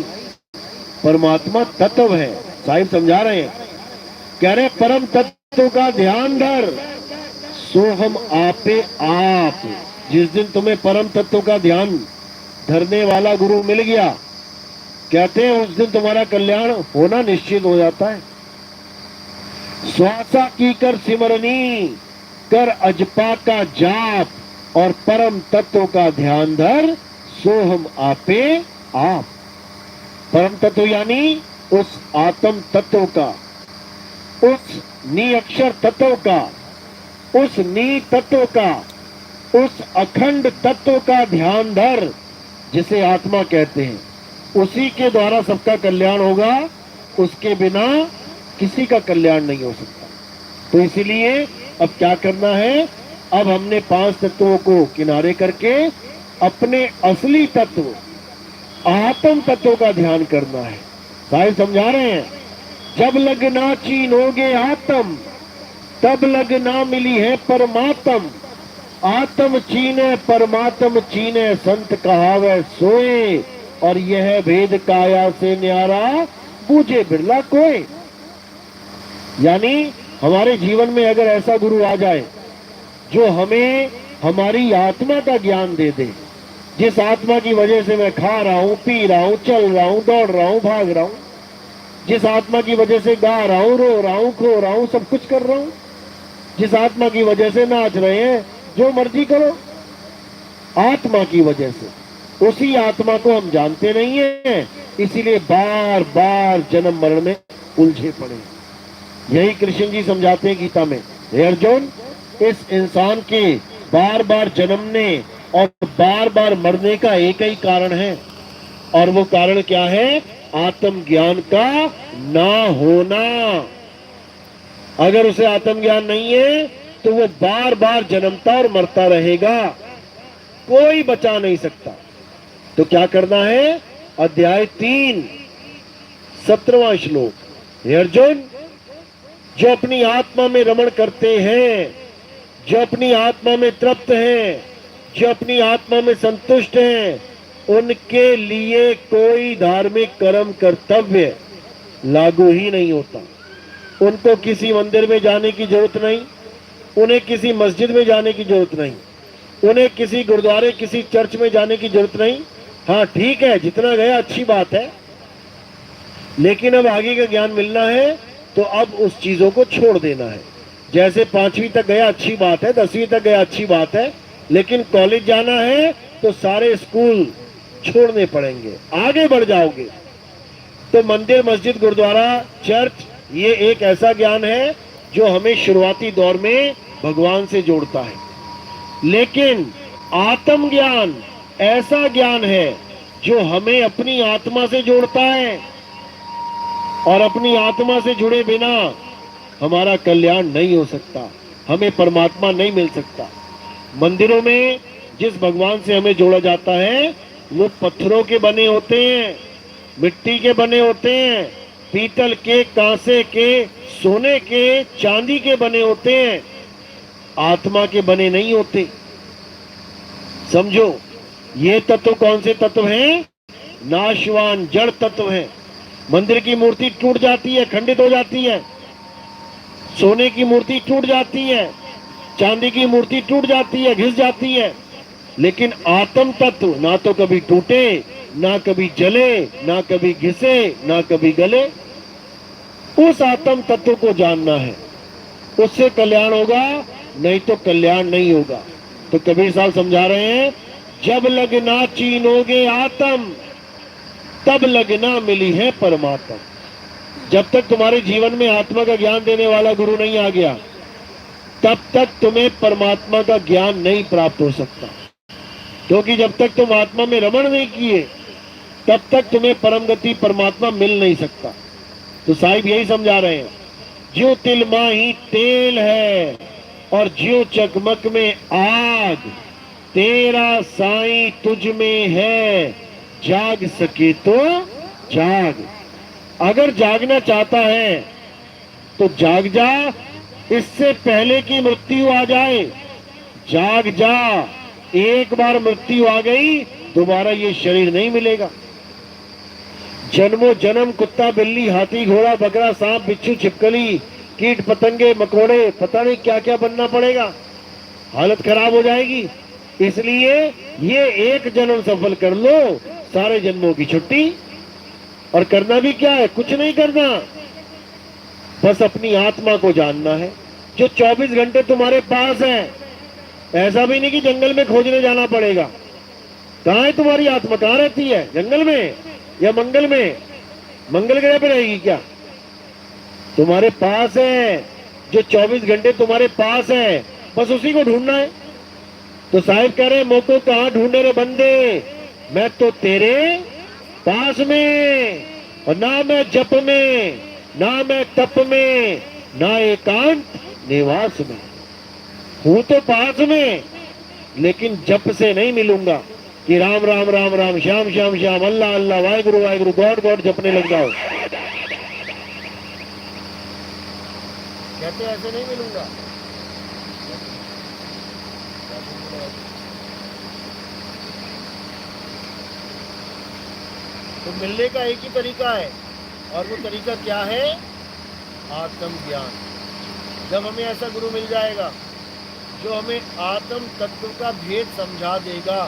परमात्मा तत्व है। साहिब समझा रहे हैं, कह रहे परम तत्व का ध्यान धर, सो हम आपे आप। जिस दिन तुम्हें परम तत्व का ध्यान धरने वाला गुरु मिल गया, कहते हैं उस दिन तुम्हारा कल्याण होना निश्चित हो जाता है। श्वासा की कर सिमरनी, कर अजपा का जाप, और परम तत्व का ध्यान धर, सो हम आपे आप। परम तत्व यानी उस आत्म तत्व का, उस निअक्षर तत्व का, उस नी तत्व का, उस अखंड तत्व का ध्यान धर, जिसे आत्मा कहते हैं। उसी के द्वारा सबका कल्याण होगा, उसके बिना किसी का कल्याण नहीं हो सकता। तो इसीलिए अब क्या करना है? अब हमने 5 तत्वों को किनारे करके अपने असली तत्व आत्म तत्व का ध्यान करना है। साहिब समझा रहे हैं, जब लग ना चीनोगे आत्म, तब लग ना मिली है परमात्म। आत्म चीने परमात्म चीने, संत कहावे सोए, और यह भेद काया से न्यारा, बूझे बिरला कोई। यानी हमारे जीवन में अगर ऐसा गुरु आ जाए जो हमें हमारी आत्मा का ज्ञान दे दे, जिस आत्मा की वजह से मैं खा रहा हूँ, पी रहा हूँ, चल रहा हूँ, दौड़ रहा हूँ, भाग रहा हूँ, जिस आत्मा की वजह से गा रहा हूँ, रो रहा हूँ, खो रहा हूँ, सब कुछ कर रहा हूँ, जिस आत्मा की वजह से नाच रहे हैं, जो मर्जी करो, आत्मा की वजह से, उसी आत्मा को हम जानते नहीं है। इसीलिए बार बार जन्म मरण में उलझे पड़े। यही कृष्ण जी समझाते हैं गीता में, हे अर्जुन, इस इंसान के बार बार जन्मने और बार बार मरने का एक ही कारण है, और वो कारण क्या है? आत्म ज्ञान का ना होना। अगर उसे आत्म ज्ञान नहीं है तो वो बार बार जन्मता और मरता रहेगा, कोई बचा नहीं सकता। तो क्या करना है? अध्याय 3 17वां श्लोक, हे अर्जुन, जो अपनी आत्मा में रमण करते हैं, जो अपनी आत्मा में तृप्त हैं, जो अपनी आत्मा में संतुष्ट हैं, उनके लिए कोई धार्मिक कर्म कर्तव्य लागू ही नहीं होता। उनको किसी मंदिर में जाने की जरूरत नहीं, उन्हें किसी मस्जिद में जाने की जरूरत नहीं, उन्हें किसी गुरुद्वारे, किसी चर्च में जाने की जरूरत नहीं। हाँ ठीक है, जितना गया अच्छी बात है, लेकिन अब आगे का ज्ञान मिलना है तो अब उस चीजों को छोड़ देना है। जैसे 5वीं तक गया अच्छी बात है, 10वीं तक गया अच्छी बात है, लेकिन कॉलेज जाना है तो सारे स्कूल छोड़ने पड़ेंगे, आगे बढ़ जाओगे। तो मंदिर, मस्जिद, गुरुद्वारा, चर्च, ये एक ऐसा ज्ञान है जो हमें शुरुआती दौर में भगवान से जोड़ता है। लेकिन आत्म ज्ञान ऐसा ज्ञान है जो हमें अपनी आत्मा से जोड़ता है, और अपनी आत्मा से जुड़े बिना हमारा कल्याण नहीं हो सकता, हमें परमात्मा नहीं मिल सकता। मंदिरों में जिस भगवान से हमें जोड़ा जाता है वो पत्थरों के बने होते हैं, मिट्टी के बने होते हैं, पीतल के, कांसे के, सोने के, चांदी के बने होते हैं, आत्मा के बने नहीं होते। समझो, ये तत्व कौन से तत्व हैं? नाशवान जड़ तत्व हैं। मंदिर की मूर्ति टूट जाती है, खंडित हो जाती है, सोने की मूर्ति टूट जाती है, चांदी की मूर्ति टूट जाती है, घिस जाती है, लेकिन आत्म तत्व ना तो कभी टूटे, ना कभी जले, ना कभी घिसे, ना कभी गले। उस आत्म तत्व को जानना है, उससे कल्याण होगा, नहीं तो कल्याण नहीं होगा। तो कबीर साहब समझा रहे हैं, जब लगना चीनोगे आत्म तब लगना मिली है परमात्मा। जब तक तुम्हारे जीवन में आत्मा का ज्ञान देने वाला गुरु नहीं आ गया, तब तक तुम्हें परमात्मा का ज्ञान नहीं प्राप्त हो सकता। क्योंकि जब तक तुम आत्मा में रमण नहीं किए, तब तक तुम्हें परम गति परमात्मा मिल नहीं सकता। तो साहिब यही समझा रहे हैं, ज्यों तिल माही तेल है और ज्यों चकमक में आग, तेरा साईं तुझ में है, जाग सके तो जाग। अगर जागना चाहता है तो जाग जा, इससे पहले कि मृत्यु आ जाए। जाग जा, एक बार मृत्यु आ गई दोबारा ये शरीर नहीं मिलेगा। जन्मों जन्म कुत्ता, बिल्ली, हाथी, घोड़ा, बकरा, सांप, बिच्छू, छिपकली, कीट, पतंगे, मकोड़े, पता नहीं क्या क्या बनना पड़ेगा, हालत खराब हो जाएगी। इसलिए ये एक जन्म सफल कर लो, सारे जन्मों की छुट्टी। और करना भी क्या है? कुछ नहीं करना, बस अपनी आत्मा को जानना है जो 24 घंटे तुम्हारे पास है। ऐसा भी नहीं कि जंगल में खोजने जाना पड़ेगा। कहाँ है तुम्हारी आत्मा? कहाँ रहती है? जंगल में या मंगल में? मंगल ग्रह पे रहेगी क्या? तुम्हारे पास है, जो 24 घंटे तुम्हारे पास है, बस उसी को ढूंढना है। तो साहिब कह रहे, मोको कहाँ ढूंढे रे बंदे, मैं तो तेरे पास में, और ना मैं जप में, ना मैं तप में, ना एकांत निवास में। हूं तो पास में, लेकिन जप से नहीं मिलूंगा कि राम राम राम राम, श्याम श्याम श्याम, अल्लाह अल्लाह, वाहिगुरु वाहिगुरु, गॉड गॉड जपने लग जाओ। कहते ऐसे नहीं मिलूंगा। तो मिलने का एक ही तरीका है, और वो तरीका क्या है? आत्म ज्ञान। जब हमें ऐसा गुरु मिल जाएगा जो हमें आत्म तत्व का भेद समझा देगा,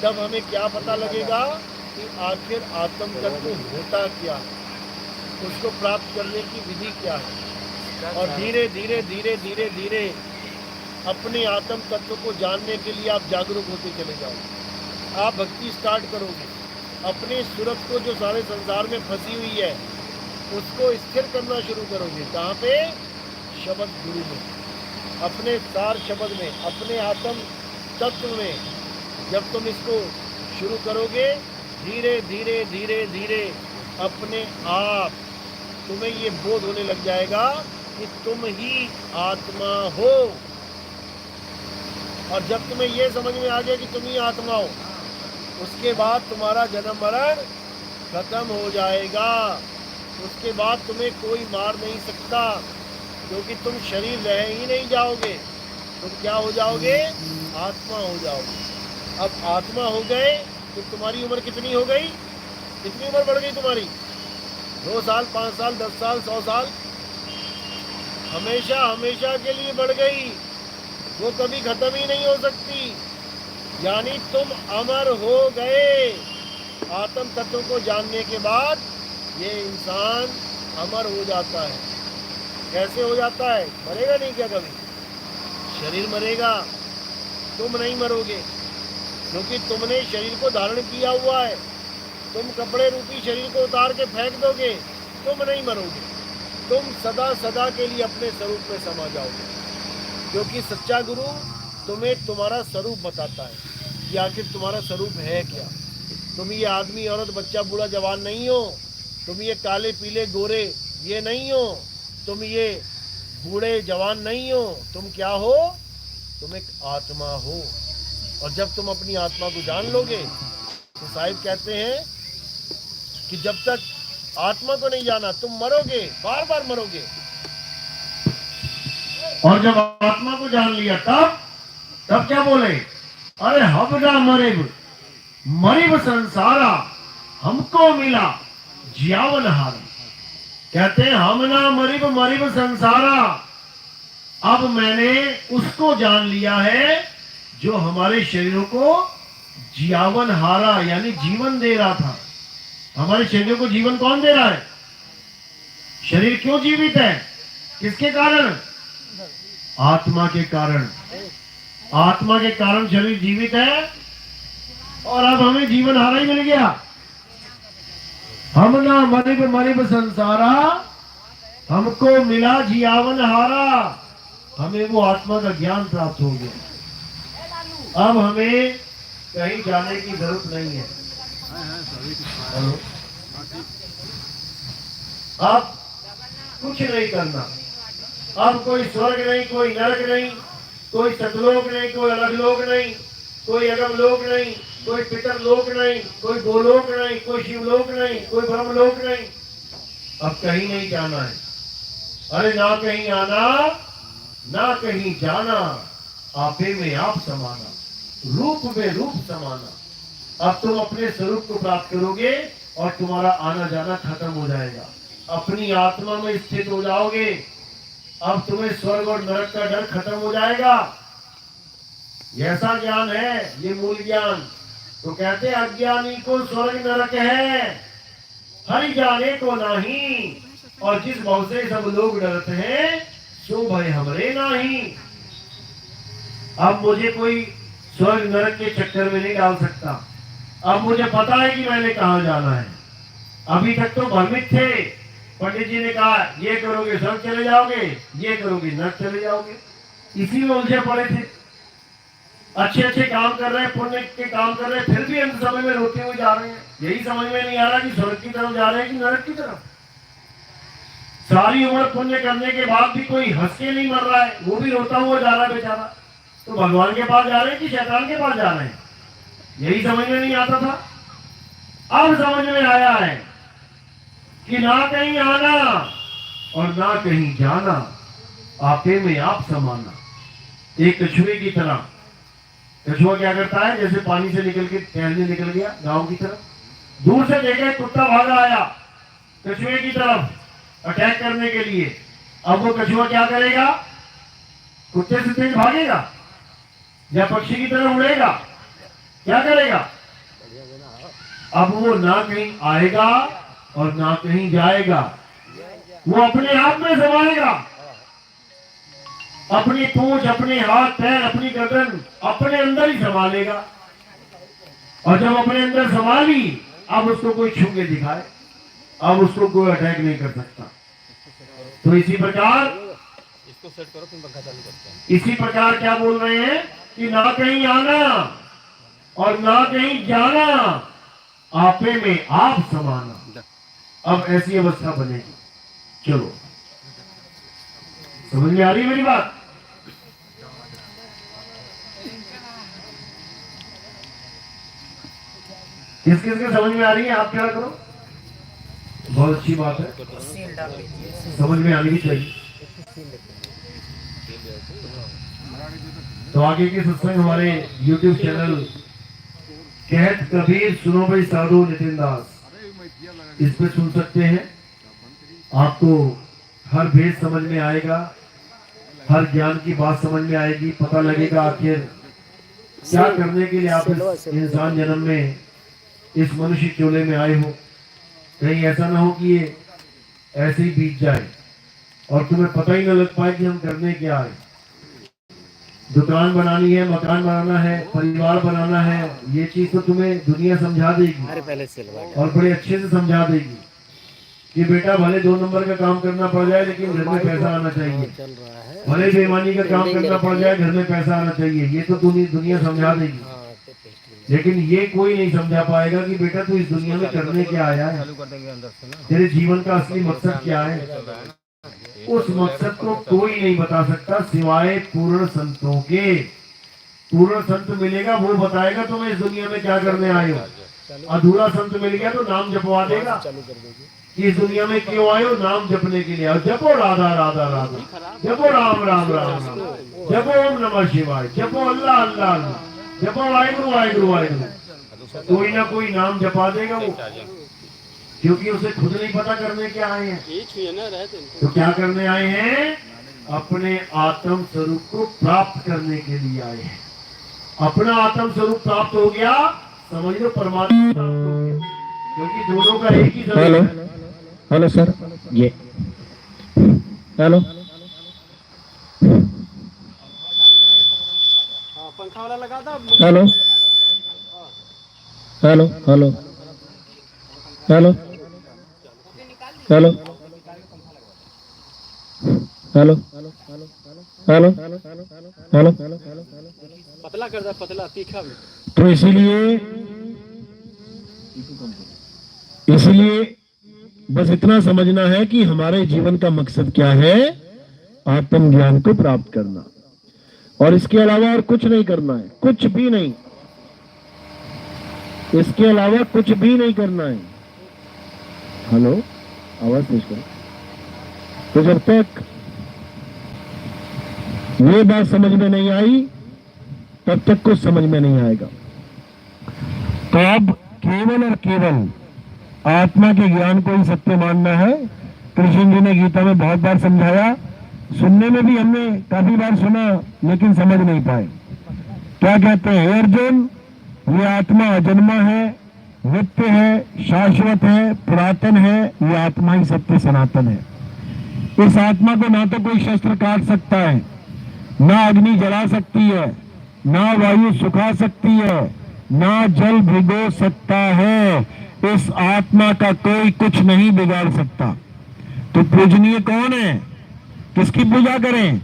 तब हमें क्या पता लगेगा कि आखिर आत्म तत्व होता क्या है, उसको प्राप्त करने की विधि क्या है। और धीरे धीरे धीरे धीरे धीरे अपने आत्म तत्व को जानने के लिए आप जागरूक होते चले जाओगे। आप भक्ति स्टार्ट करोगे, अपने सूरत को जो सारे संसार में फंसी हुई है उसको स्थिर करना शुरू करोगे। कहाँ पे? शब्द गुरु में, अपने सार शब्द में, अपने आत्म तत्व में। जब तुम इसको शुरू करोगे, धीरे धीरे धीरे धीरे अपने आप तुम्हें ये बोध होने लग जाएगा कि तुम ही आत्मा हो। और जब तुम्हें ये समझ में आ गया कि तुम ही आत्मा हो, उसके बाद तुम्हारा जन्म मरण खत्म हो जाएगा। उसके बाद तुम्हें कोई मार नहीं सकता, क्योंकि तुम शरीर रह ही नहीं जाओगे। तुम क्या हो जाओगे? आत्मा हो जाओगे। अब आत्मा हो गए तो तुम्हारी उम्र कितनी हो गई? कितनी उम्र बढ़ गई तुम्हारी? 2 साल, 5 साल, 10 साल, 100 साल, हमेशा हमेशा के लिए बढ़ गई। वो कभी खत्म ही नहीं हो सकती। यानी तुम अमर हो गए। आत्म तत्व को जानने के बाद ये इंसान अमर हो जाता है। कैसे हो जाता है? मरेगा नहीं क्या कभी? शरीर मरेगा, तुम नहीं मरोगे, क्योंकि तुमने शरीर को धारण किया हुआ है। तुम कपड़े रूपी शरीर को उतार के फेंक दोगे, तुम नहीं मरोगे, तुम सदा सदा के लिए अपने स्वरूप में समा जाओगे, क्योंकि सच्चा गुरु तुम्हें तुम्हारा स्वरूप बताता है कि आखिर तुम्हारा स्वरूप है क्या। तुम ये आदमी, औरत, बच्चा, बूढ़ा, जवान नहीं हो। तुम ये काले पीले गोरे ये नहीं हो। तुम ये बूढ़े जवान नहीं हो। तुम क्या हो? तुम एक आत्मा हो। और जब तुम अपनी आत्मा को जान लोगे तो साहिब कहते हैं कि जब तक आत्मा को नहीं जाना तुम मरोगे, बार बार मरोगे। और जब आत्मा को जान लिया तब क्या बोले? अरे हम ना मरिब मरिब संसारा, हमको मिला जियावन हारा। कहते हैं हम ना मरिब मरिब संसारा, अब मैंने उसको जान लिया है जो हमारे शरीरों को जियावन हारा यानी जीवन दे रहा था। हमारे शरीरों को जीवन कौन दे रहा है? शरीर क्यों जीवित है? किसके कारण? आत्मा के कारण। आत्मा के कारण शरीर जीवित है, और अब हमें जीवन हारा ही मिल गया। हम ना मरिब मरिब संसारा, हमको मिला जियावन हारा। हमें वो आत्मा का ज्ञान प्राप्त हो गया। अब हमें कहीं जाने की जरूरत नहीं है। हेलो, अब कुछ नहीं करना। अब कोई स्वर्ग नहीं, कोई नरक नहीं, कोई सतलोक नहीं, कोई अलग लोक नहीं, कोई अगम लोक नहीं, कोई पितर लोक नहीं, कोई गोलोक नहीं, कोई शिवलोक नहीं, कोई ब्रह्म लोक नहीं। अब कहीं नहीं जाना है। अरे ना कहीं आना ना कहीं जाना, आपे में आप समाना, रूप में रूप समाना। अब तुम अपने स्वरूप को प्राप्त करोगे और तुम्हारा आना जाना खत्म हो जाएगा। अपनी आत्मा में स्थित हो जाओगे। अब तुम्हें स्वर्ग और नरक का डर खत्म हो जाएगा। ऐसा ज्ञान है ये मूल ज्ञान। तो कहते हैं अज्ञानी को स्वर्ग नरक है, हरि जाने को नहीं, और जिस भाव से सब लोग डरते हैं सो भय हमरे नहीं। अब मुझे कोई स्वर्ग नरक के चक्कर में नहीं डाल सकता। अब मुझे पता है कि मैंने कहाँ जाना है। अभी तक तो भ्रमित थे। पंडित जी ने कहा ये करोगे स्वर्ग चले जाओगे, ये करोगे नरक चले जाओगे। इसी में उलझे पड़े थे। अच्छे अच्छे काम कर रहे हैं, पुण्य के काम कर रहे हैं, फिर भी अंत समय में रोते हुए जा रहे हैं। यही समझ में नहीं आ रहा कि स्वर्ग की तरफ जा रहे हैं कि नरक की तरफ। सारी उम्र पुण्य करने के बाद भी कोई हंस के नहीं मर रहा है, वो भी रोता हुआ जा रहा है बेचारा। तो भगवान के पास जा रहे हैं कि शैतान के पास जा रहे हैं? यही समझ में नहीं आता था। अब समझ में आया है कि ना कहीं आना और ना कहीं जाना, आपे में आप समाना। एक कछुए की तरह। कछुआ क्या करता है? जैसे पानी से निकल के टहलने निकल गया गांव की तरफ, दूर से देखे कुत्ता भागा आया कछुए की तरफ अटैक करने के लिए। अब वो कछुआ क्या करेगा? कुत्ते से तेज भागेगा या पक्षी की तरह उड़ेगा? क्या करेगा? अब वो ना कहीं आएगा और ना कहीं जाएगा। वो अपने आप में समाएगा। अपनी पूंछ, अपने हाथ पैर, अपनी गर्दन अपने अंदर ही संभालेगा। और जब अपने अंदर संभाली, अब उसको कोई छू के दिखाए, अब उसको कोई अटैक नहीं कर सकता। तो इसी प्रकार इसको सेट करो, फिर पंखा चालू करते हैं। इसी प्रकार क्या बोल रहे हैं कि ना कहीं आना और ना कहीं जाना, आपे में आप समाना। अब ऐसी अवस्था बनेगी। चलो, समझ में आ रही है मेरी बात? किस किस के समझ में आ रही है? आप क्या करो, बहुत अच्छी बात है, समझ में आनी भी चाहिए। तो आगे के सत्संग हमारे YouTube चैनल कहत कबीर सुनो भाई साधु नितिन दास, इस पे सुन सकते हैं। आपको हर भेद समझ में आएगा, हर ज्ञान की बात समझ में आएगी। पता लगेगा आखिर क्या करने के लिए आप इस इंसान जन्म में इस मनुष्य चोले में आए हो। कहीं ऐसा ना हो कि ये ऐसे ही बीत जाए। और तुम्हें पता ही न लग पाए कि हम करने क्या आए। दुकान बनानी है, मकान बनाना है, परिवार बनाना है, ये चीज तो तुम्हें दुनिया समझा देगी पहले से लगा और बड़े अच्छे से समझा देगी कि बेटा भले 2 नंबर का काम करना पड़ जाए लेकिन घर में पैसा आना चाहिए, चल रहा है। भले बेईमानी का काम करना पड़ जाए घर में पैसा आना चाहिए, ये तो दुनिया समझा देगी। लेकिन ये कोई नहीं समझा पाएगा कि बेटा तू इस दुनिया में करने क्या आया है, चालू कर देंगे अंदर से ना। तेरे जीवन का असली मकसद क्या है। उस मकसद को कोई नहीं बता सकता सिवाय पूर्ण संतों के। पूर्ण संत मिलेगा वो बताएगा तुम्हें इस दुनिया में क्या करने आए हो। अधूरा संत मिल गया तो नाम जपवा देगा कि इस दुनिया में क्यों आए हो, नाम जपने के लिए। और जपो राधा राधा राधा, जपो राम राम राम राम, जपो ओम नमः शिवाय, जपो अल्लाह अल्लाह अल्लाह, जपो वाहिगुरु वाहिगुरु वाहिगुरु। कोई ना कोई नाम जपा देगा वो, क्योंकि उसे खुद नहीं पता करने क्या आए हैं। तो क्या करने आए हैं, अपने आत्म स्वरूप को प्राप्त करने के लिए आए हैं। अपना आत्म स्वरूप प्राप्त हो गया, समझ लो परमात्मा प्राप्त हो गया, क्योंकि दोनों का एक ही हेलो हेलो सर, ये हेलो पंखा वाला लगा था। Hello hello hello hello hello hello hello hello. पतला कर दे, पतला तीखा भी। तो इसीलिए बस इतना समझना है कि हमारे जीवन का मकसद क्या है, आत्मज्ञान को प्राप्त करना, और इसके अलावा और कुछ नहीं करना है, कुछ भी नहीं, इसके अलावा कुछ भी नहीं करना है। हेलो, आवाज तेज करो। तो जब तक ये बात समझ में नहीं आई तब तक कुछ समझ में नहीं आएगा। तो अब केवल और केवल आत्मा के ज्ञान को ही सत्य मानना है। कृष्ण जी ने गीता में बहुत बार समझाया, सुनने में भी हमने काफी बार सुना लेकिन समझ नहीं पाए। क्या कहते हैं, हे अर्जुन, ये आत्मा अजन्मा है, नित्य है, शाश्वत है, पुरातन है, ये आत्मा ही सत्य सनातन है। इस आत्मा को ना तो कोई शस्त्र काट सकता है, ना अग्नि जला सकती है, ना वायु सुखा सकती है, ना जल भिगो सकता है। इस आत्मा का कोई कुछ नहीं बिगाड़ सकता। तो पूजनीय कौन है, किसकी पूजा करें?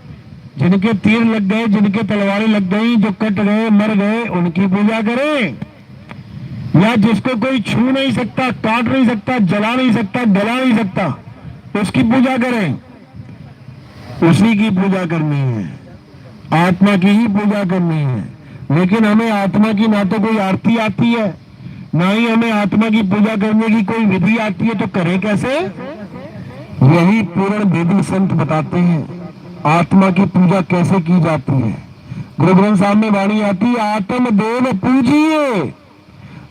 जिनके तीर लग गए, जिनके तलवारें लग गई, जो कट गए, मर गए, उनकी पूजा करें, या जिसको कोई छू नहीं सकता, काट नहीं सकता, जला नहीं सकता, गला नहीं सकता, उसकी पूजा करें? उसी की पूजा करनी है, आत्मा की ही पूजा करनी है। लेकिन हमें आत्मा की ना तो कोई आरती आती है, ना ही हमें आत्मा की पूजा करने की कोई विधि आती है, तो करें कैसे? यही पूर्ण वेदी संत बताते हैं आत्मा की पूजा कैसे की जाती है। गुरु ग्रंथ साहब में वाणी आती है, आत्म देव पूजिए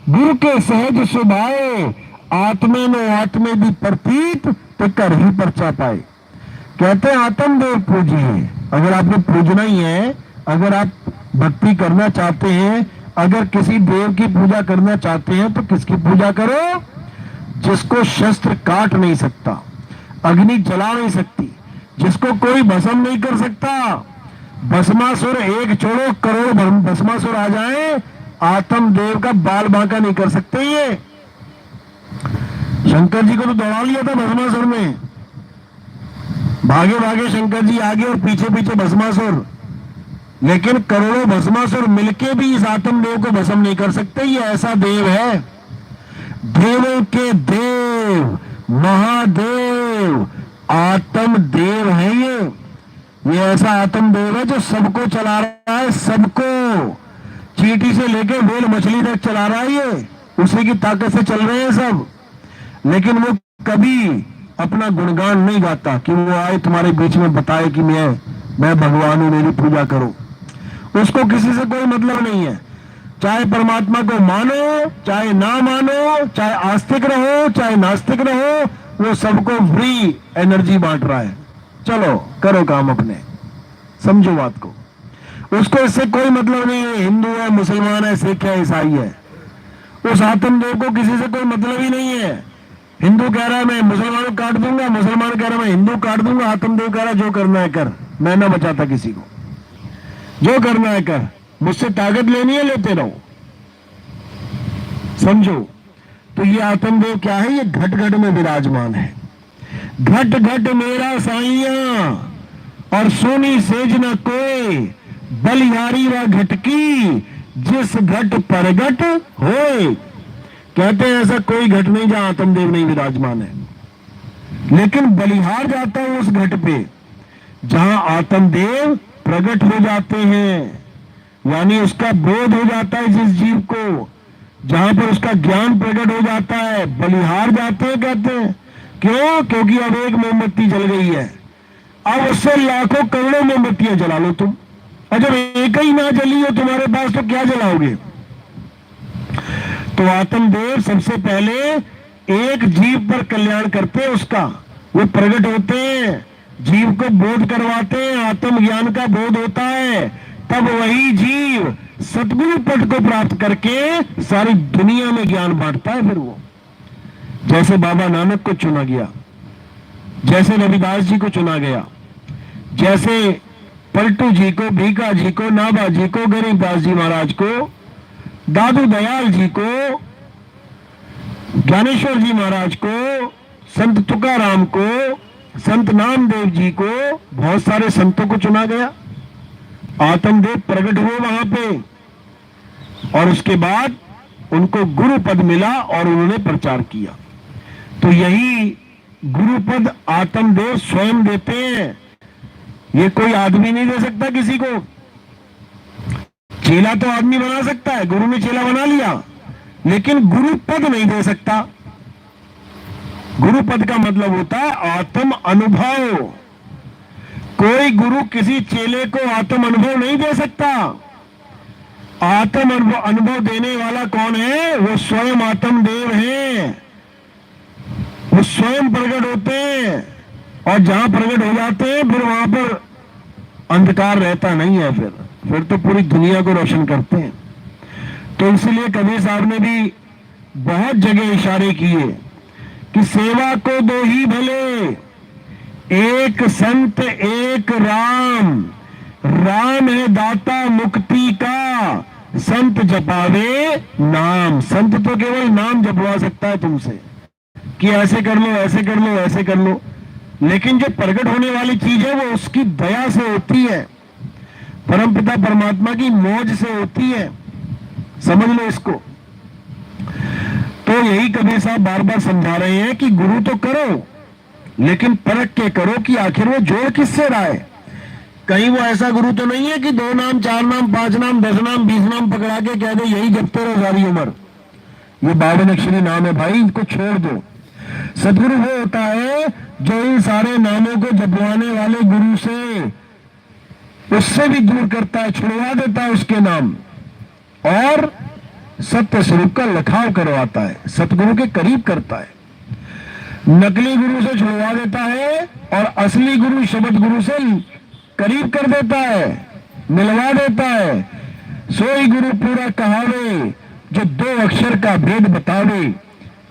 गुरु के सहज स्वभाव, आत्मे नो आत्मे भी प्रतीत तो कर ही परचा पाए। कहते हैं आत्म देव पूजिए। अगर आपको पूजना ही है, अगर आप भक्ति करना चाहते हैं, अगर किसी देव की पूजा करना चाहते हैं, तो किसकी पूजा करो? जिसको शस्त्र काट नहीं सकता, अग्नि जला नहीं सकती, जिसको कोई भस्म नहीं कर सकता। भस्मासुर एक छोड़ो, करोड़ भस्मासुर आ जाए, आत्म देव का बाल बांका नहीं कर सकते। ये शंकर जी को तो दौड़ा लिया था भस्मासुर ने, भागे भागे शंकर जी आगे और पीछे पीछे भस्मासुर, लेकिन करोड़ों भस्मासुर मिलके भी इस आत्म देव को भस्म नहीं कर सकते। ये ऐसा देव है, देवों के देव, महादेव, आत्म देव है। ये ऐसा आत्म देव है जो सबको चला रहा है, सबको, चींटी से लेकर व्हेल मछली तक चला रहा है। ये उसी की ताकत से चल रहे हैं सब। लेकिन वो कभी अपना गुणगान नहीं गाता कि वो आए तुम्हारे बीच में बताए कि मैं भगवान हूं, मेरी पूजा करो। उसको किसी से कोई मतलब नहीं है। चाहे परमात्मा को मानो, चाहे ना मानो, चाहे आस्तिक रहो, चाहे नास्तिक रहो, वो सबको फ्री एनर्जी बांट रहा है। चलो करो काम अपने, समझो बात को। उसको इससे कोई मतलब नहीं है, हिंदू है, मुसलमान है, सिख है, ईसाई है। उस आत्मदेव को किसी से कोई मतलब ही नहीं है। हिंदू कह रहा है मैं मुसलमान को काट दूंगा, मुसलमान कह रहा है मैं हिंदू काट दूंगा, आत्मदेव कह रहा है जो करना है कर, मैं ना बचाता किसी को, जो करना है कर, मुझसे ताकत लेनी है लेते रहो। समझो, तो ये आत्मदेव क्या है? ये घट घट में विराजमान है। घट घट मेरा साइया और सोनी सेज न कोई, बलिहारी व घट की जिस घट परगट होए। कहते हैं ऐसा कोई घट नहीं जहां आत्मदेव नहीं विराजमान है, लेकिन बलिहार जाता है उस घट पे जहां आत्मदेव प्रकट हो जाते हैं, यानी उसका बोध हो जाता है जिस जीव को, जहां पर उसका ज्ञान प्रकट हो जाता है, बलिहार जाते हैं। कहते हैं क्यों? क्योंकि अब एक मोमबत्ती जल गई है, अब उससे लाखों करोड़ों मोमबत्तियां जला लो तुम, और जब एक ही ना जली हो तुम्हारे पास तो क्या जलाओगे? तो आत्मदेव सबसे पहले एक जीव पर कल्याण करते हैं, उसका वो प्रकट होते हैं, जीव को बोध करवाते हैं, आत्म ज्ञान का बोध होता है, तब वही जीव सतगुरु पद को प्राप्त करके सारी दुनिया में ज्ञान बांटता है। फिर वो जैसे बाबा नानक को चुना गया, जैसे रविदास जी को चुना गया, जैसे पलटू जी को, भीखा जी को, नाभा जी को, गरीबदास जी महाराज को, दादू दयाल जी को, ज्ञानेश्वर जी महाराज को, संत तुकाराम को, संत नामदेव जी को, बहुत सारे संतों को चुना गया। आत्मदेव प्रकट हुए वहां पे, और उसके बाद उनको गुरु पद मिला और उन्होंने प्रचार किया। तो यही गुरु पद आत्मदेव स्वयं देते हैं, ये कोई आदमी नहीं दे सकता किसी को। चेला तो आदमी बना सकता है, गुरु ने चेला बना लिया, लेकिन गुरु पद नहीं दे सकता। गुरु पद का मतलब होता है आत्म अनुभव। कोई गुरु किसी चेले को आत्म अनुभव नहीं दे सकता। आत्म अनुभव देने वाला कौन है? वो स्वयं आत्मदेव है, वो स्वयं प्रकट होते हैं, और जहां प्रकट हो जाते हैं फिर वहां पर अंधकार रहता नहीं है, फिर तो पूरी दुनिया को रोशन करते हैं। तो इसलिए कबीर साहब ने भी बहुत जगह इशारे किए कि सेवा को दो ही भले, एक संत एक राम, राम है दाता मुक्ति का, संत जपावे नाम। संत तो केवल नाम जपवा सकता है तुमसे कि ऐसे कर लो, ऐसे कर लो, ऐसे कर लो, लेकिन जो प्रकट होने वाली चीज है वो उसकी दया से होती है, परमपिता परमात्मा की मौज से होती है। समझ लो इसको। तो यही कबीर साहब बार बार समझा रहे हैं कि गुरु तो करो, लेकिन परख के करो कि आखिर वो जोड़ किससे रहा है। कहीं वो ऐसा गुरु तो नहीं है कि 2 नाम 4 नाम 5 नाम 10 नाम 20 नाम पकड़ा के कह दे यही जपते रहो सारी उम्र। ये 52 अक्षरी नाम है भाई, इनको छोड़ दो। सदगुरु वो होता है जो इन सारे नामों को जपवाने वाले गुरु से, उससे भी दूर करता है, छुड़वा देता है उसके नाम, और सत्य स्वरूप का लखाव करवाता है, सतगुरु के करीब करता है। नकली गुरु से छुड़वा देता है और असली गुरु शब्द गुरु से करीब कर देता है, मिलवा देता है। सोई गुरु पूरा कहावे जो 2 अक्षर का भेद बतावे,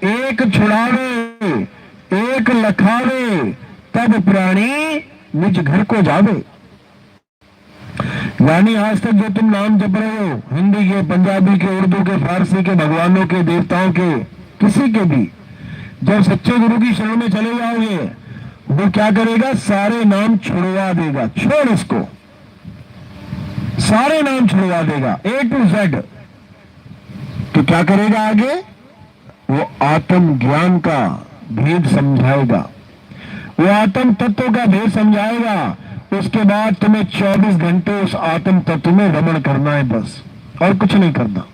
एक छुड़ावे एक लखावे, तब प्राणी निज घर को जावे। यानी आज तक जो तुम नाम जप रहे हो, हिंदी के, पंजाबी के, उर्दू के, फारसी के, भगवानों के, देवताओं के, किसी के भी, जब सच्चे गुरु की शरण में चले जाओगे वो क्या करेगा? सारे नाम छुड़वा देगा। छोड़ इसको, सारे नाम छुड़वा देगा A to Z। तो क्या करेगा आगे? वो आत्म ज्ञान का भेद समझाएगा, वो आत्म तत्व का भेद समझाएगा। उसके बाद तुम्हें 24 घंटे उस आत्म तत्व में रमण करना है, बस, और कुछ नहीं करना।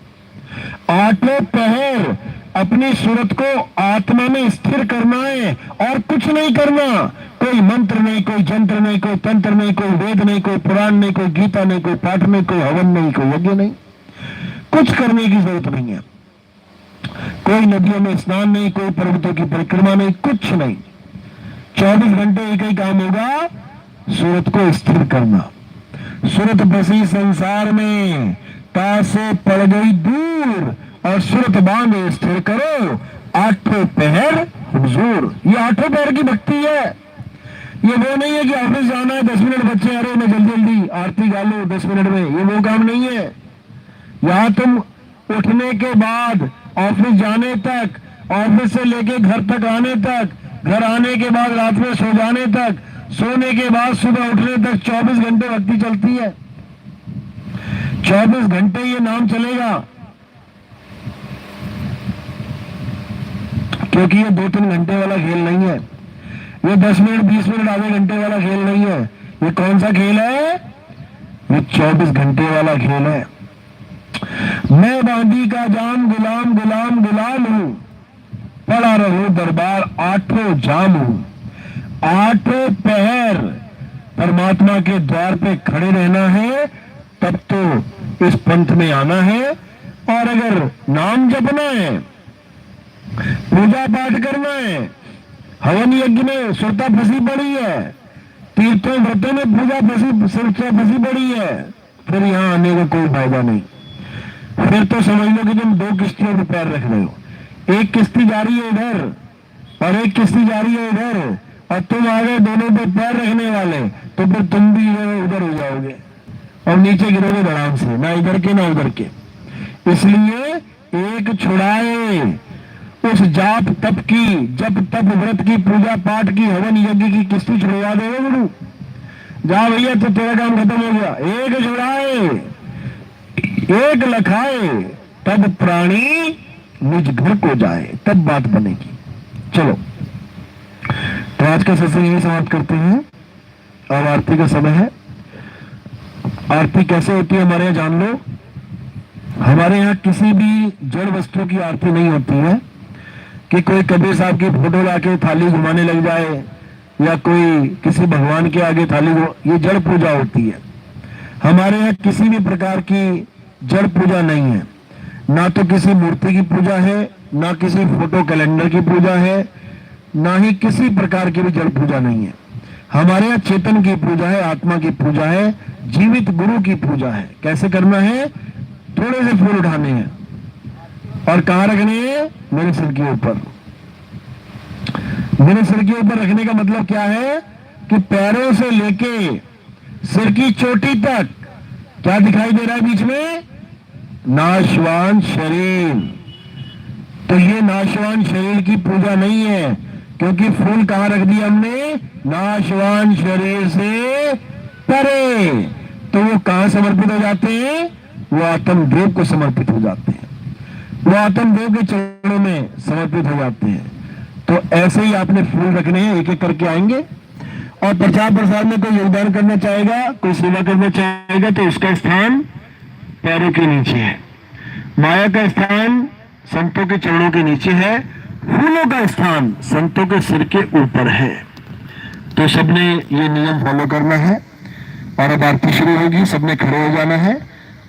8 पहर अपनी सूरत को आत्मा में स्थिर करना है और कुछ नहीं करना। कोई मंत्र नहीं, कोई जंत्र नहीं, कोई तंत्र नहीं, कोई वेद नहीं, कोई पुराण नहीं, कोई गीता नहीं, कोई पाठ नहीं, कोई हवन नहीं, कोई यज्ञ नहीं, कुछ करने की जरूरत नहीं है। कोई नदियों में स्नान नहीं, कोई पर्वतों की परिक्रमा नहीं, कुछ नहीं। 24 घंटे एक ही काम होगा, सूरत को स्थिर करना। सूरत बसी संसार में, तासे पड़ गई दूर, और सूरत बांधे स्थिर करो, 8 पहर हुजूर, ये आठों पैर की भक्ति है। ये वो नहीं है कि ऑफिस जाना है 10 मिनट बच्चे, अरे मैं जल्दी जल्दी आरती गा लो 10 मिनट में, ये वो काम नहीं है। यहाँ तुम उठने के बाद ऑफिस जाने तक, ऑफिस से लेके घर तक आने तक, घर आने के बाद रात में सो जाने तक, सोने के बाद सुबह उठने तक 24 घंटे भक्ति चलती है। 24 घंटे ये नाम चलेगा, क्योंकि ये 2-3 घंटे वाला खेल नहीं है, ये 10 मिनट 20 मिनट आधे घंटे वाला खेल नहीं है। ये कौन सा खेल है? ये 24 घंटे वाला खेल है। मैं बांदी का जाम गुलाम गुलाम गुलाम हूं, पड़ा रहूं दरबार आठों जाम हूं। आठों पहर परमात्मा के द्वार पे खड़े रहना है, तब तो इस पंथ में आना है। और अगर नाम जपना है, पूजा पाठ करना है, हवन यज्ञ में सुरता फंसी पड़ी है, तीर्थों व्रतों में पूजा सुरता फंसी पड़ी है, फिर यहाँ आने का कोई फायदा नहीं। फिर तो समझ लो कि तुम 2 किश्तियों पर पैर रख रहे हो। एक किश्ती जा रही है इधर और एक किश्ती जा रही है इधर, और तुम आ गए दोनों पे पैर रखने वाले, तो फिर तुम भी उधर हो जाओगे और नीचे गिरोगे धड़ाम से, ना इधर के ना उधर के। इसलिए एक छुड़ाए उस जाप तप की, जप तप व्रत की, पूजा पाठ की, हवन यज्ञ की किस्ती छुड़वा देगा गुरु। जा भैया, तो तेरा काम खत्म हो गया। एक छुड़ाए एक लखाए, तब प्राणी निज घर को जाए, तब बात बनेगी। चलो, तो आज का सत्संग यही समाप्त करते हैं। अब आरती का समय है। आरती कैसे होती है हमारे यहाँ जान लो। हमारे यहाँ किसी भी जड़ वस्तु की आरती नहीं होती है कि कोई कबीर साहब की फोटो लाके थाली घुमाने लग जाए, या कोई किसी भगवान के आगे थाली, ये जड़ पूजा होती है। हमारे यहाँ किसी भी प्रकार की जड़ पूजा नहीं है, ना तो किसी मूर्ति की पूजा है, ना किसी फोटो कैलेंडर की पूजा है, ना ही किसी प्रकार की भी जड़ पूजा नहीं है। हमारे यहाँ चेतन की पूजा है, आत्मा की पूजा है, जीवित गुरु की पूजा है। कैसे करना है? थोड़े से फूल उठाने हैं और कहाँ रखने हैं? मेरे सिर के ऊपर। मेरे सिर के ऊपर रखने का मतलब क्या है कि पैरों से लेके सिर की चोटी तक क्या दिखाई दे रहा है बीच में? नाशवान शरीर। तो ये नाशवान शरीर की पूजा नहीं है, क्योंकि फूल कहाँ रख दिया हमने? नाशवान शरीर से परे। तो वो कहाँ समर्पित हो जाते हैं? वो आत्मदेव को समर्पित हो जाते हैं, वो आत्मदेव के चरणों में समर्पित हो जाते हैं। तो ऐसे ही आपने फूल रखने हैं, एक एक करके आएंगे। और प्रचार प्रसार में कोई योगदान करना चाहेगा, कोई सेवा करना चाहेगा, तो उसका स्थान पैरों के नीचे है। माया का स्थान संतों के चरणों के नीचे है, फूलों का स्थान संतों के सिर के ऊपर है। तो सबने ये नियम फॉलो करना है। और अब आरती शुरू होगी, सबने खड़े हो जाना है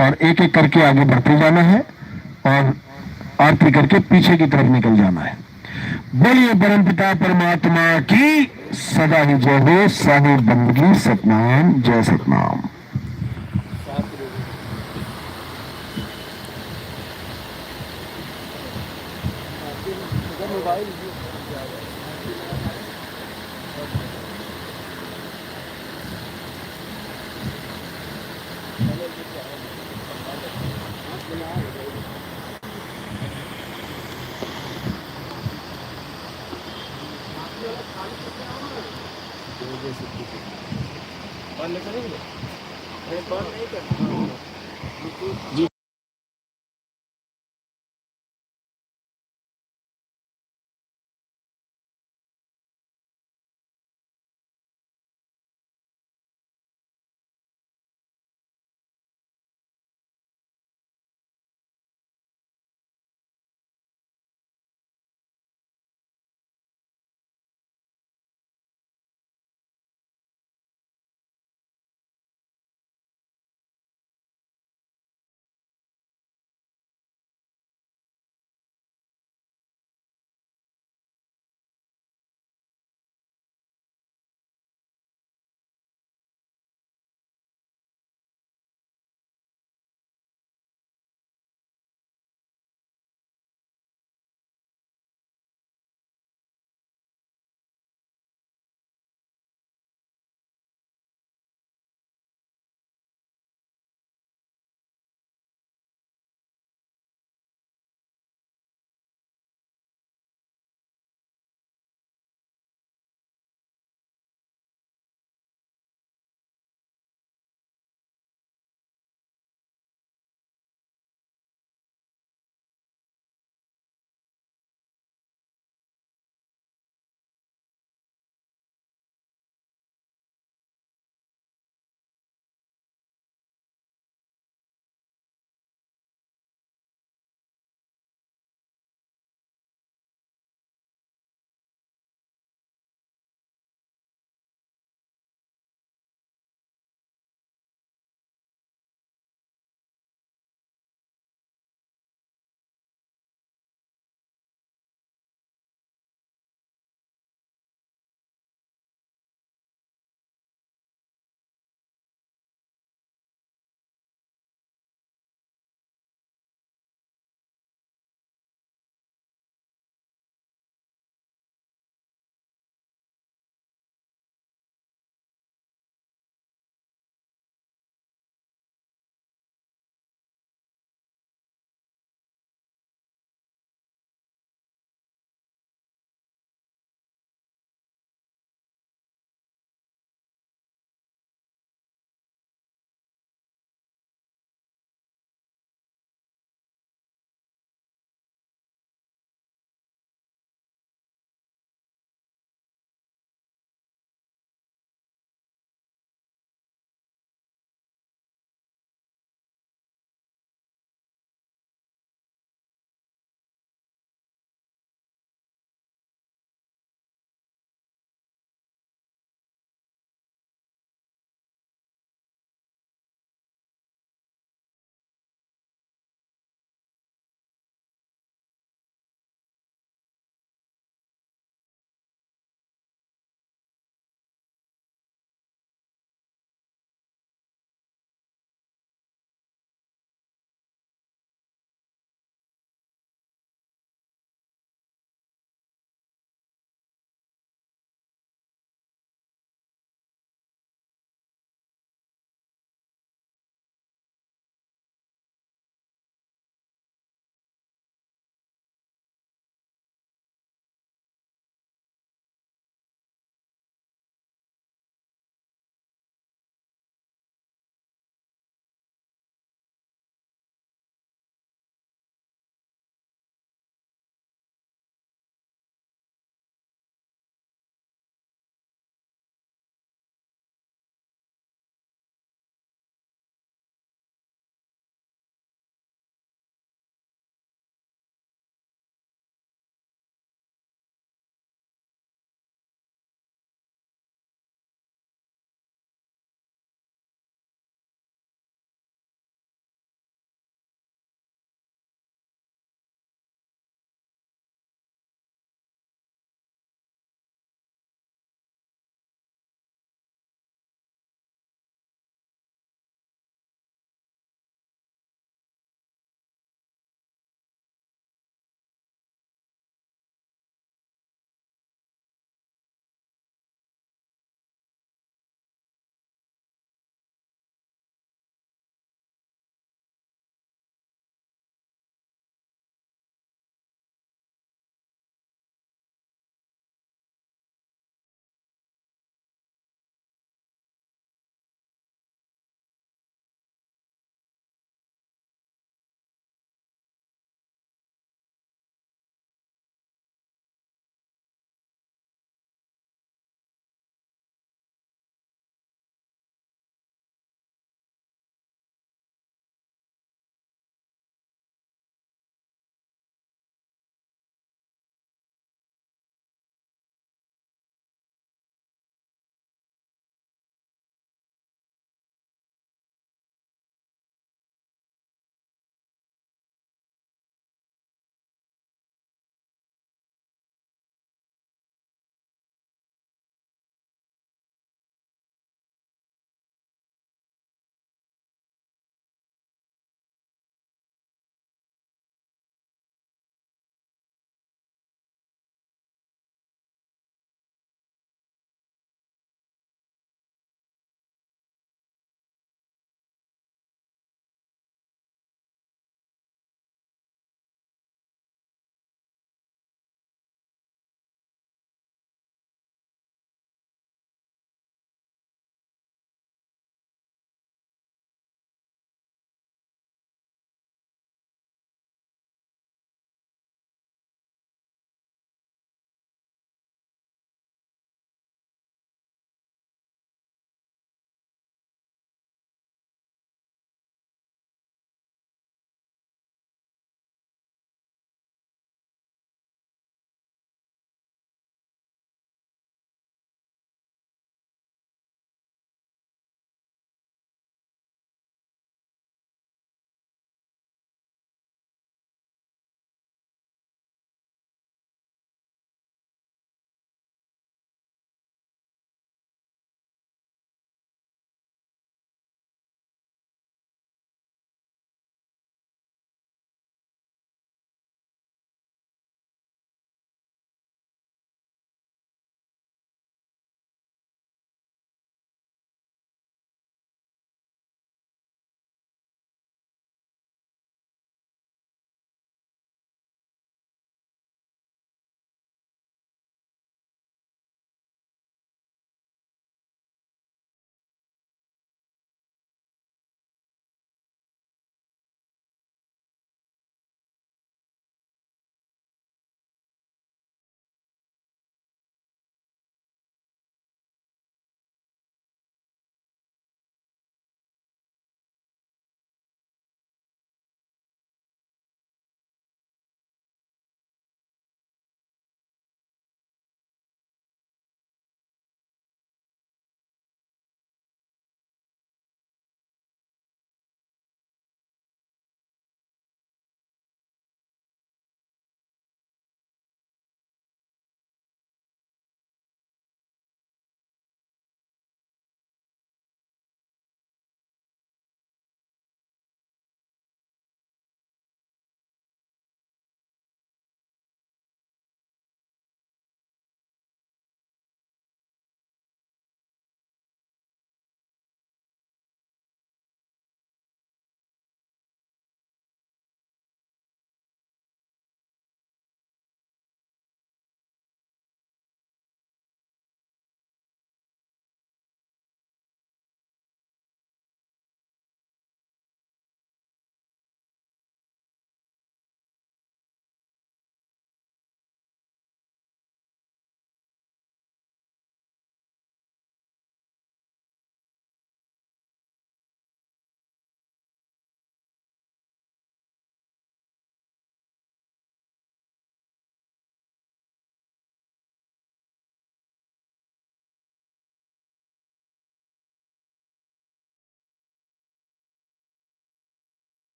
और एक एक करके आगे बढ़ते जाना है और आरती करके पीछे की तरफ निकल जाना है। बोलिए परमपिता परमात्मा की सदा ही जय हो। साहिब बंदगी सतनाम, जय सतनाम। जी